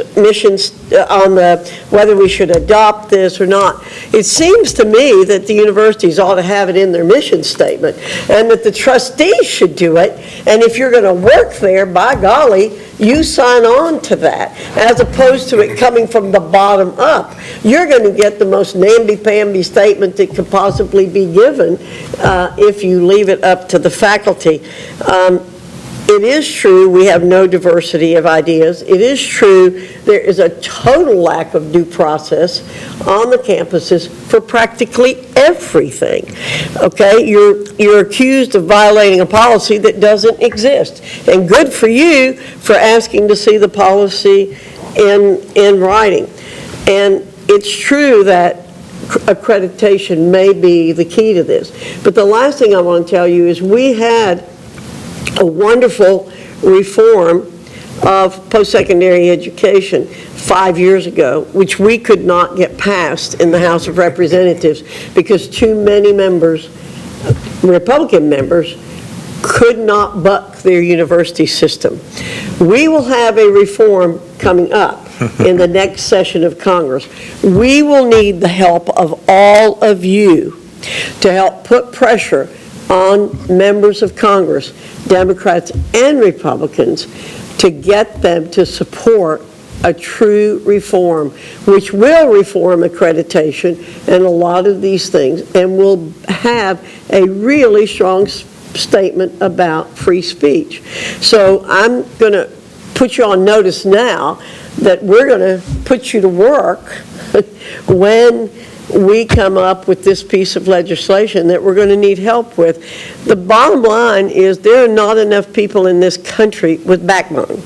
whether we should adopt this or not. It seems to me that the universities ought to have it in their mission statement, and that the trustees should do it. And if you're going to work there, by golly, you sign on to that, as opposed to it coming from the bottom up. You're going to get the most namby-pamby statement that could possibly be given if you leave it up to the faculty. It is true we have no diversity of ideas. It is true there is a total lack of due process on the campuses for practically everything. Okay, you're accused of violating a policy that doesn't exist, and good for you for asking to see the policy in writing. And it's true that accreditation may be the key to this. But the last thing I want to tell you is we had a wonderful reform of post-secondary education 5 years ago, which we could not get passed in the House of Representatives because too many members, Republican members, could not buck their university system. We will have a reform coming up in the next session of Congress. We will need the help of all of you to help put pressure on members of Congress, Democrats and Republicans, to get them to support a true reform, which will reform accreditation and a lot of these things, and will have a really strong statement about free speech. So I'm going to put you on notice now that we're going to put you to work when we come up with this piece of legislation that we're going to need help with. The bottom line is there are not enough people in this country with backbone.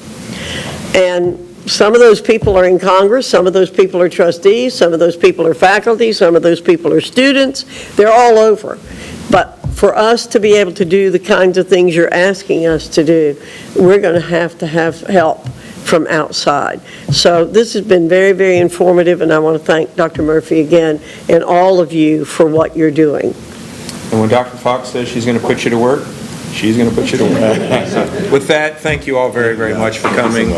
And some of those people are in Congress, some of those people are trustees, some of those people are faculty, some of those people are students. They're all over. But for us to be able to do the kinds of things you're asking us to do, we're going to have help from outside. So this has been very, very informative, and I want to thank Dr. Murphy again and all of you for what you're doing.
And when Dr. Fox says she's going to put you to work, she's going to put you to work. So with that, thank you all very, very much for coming.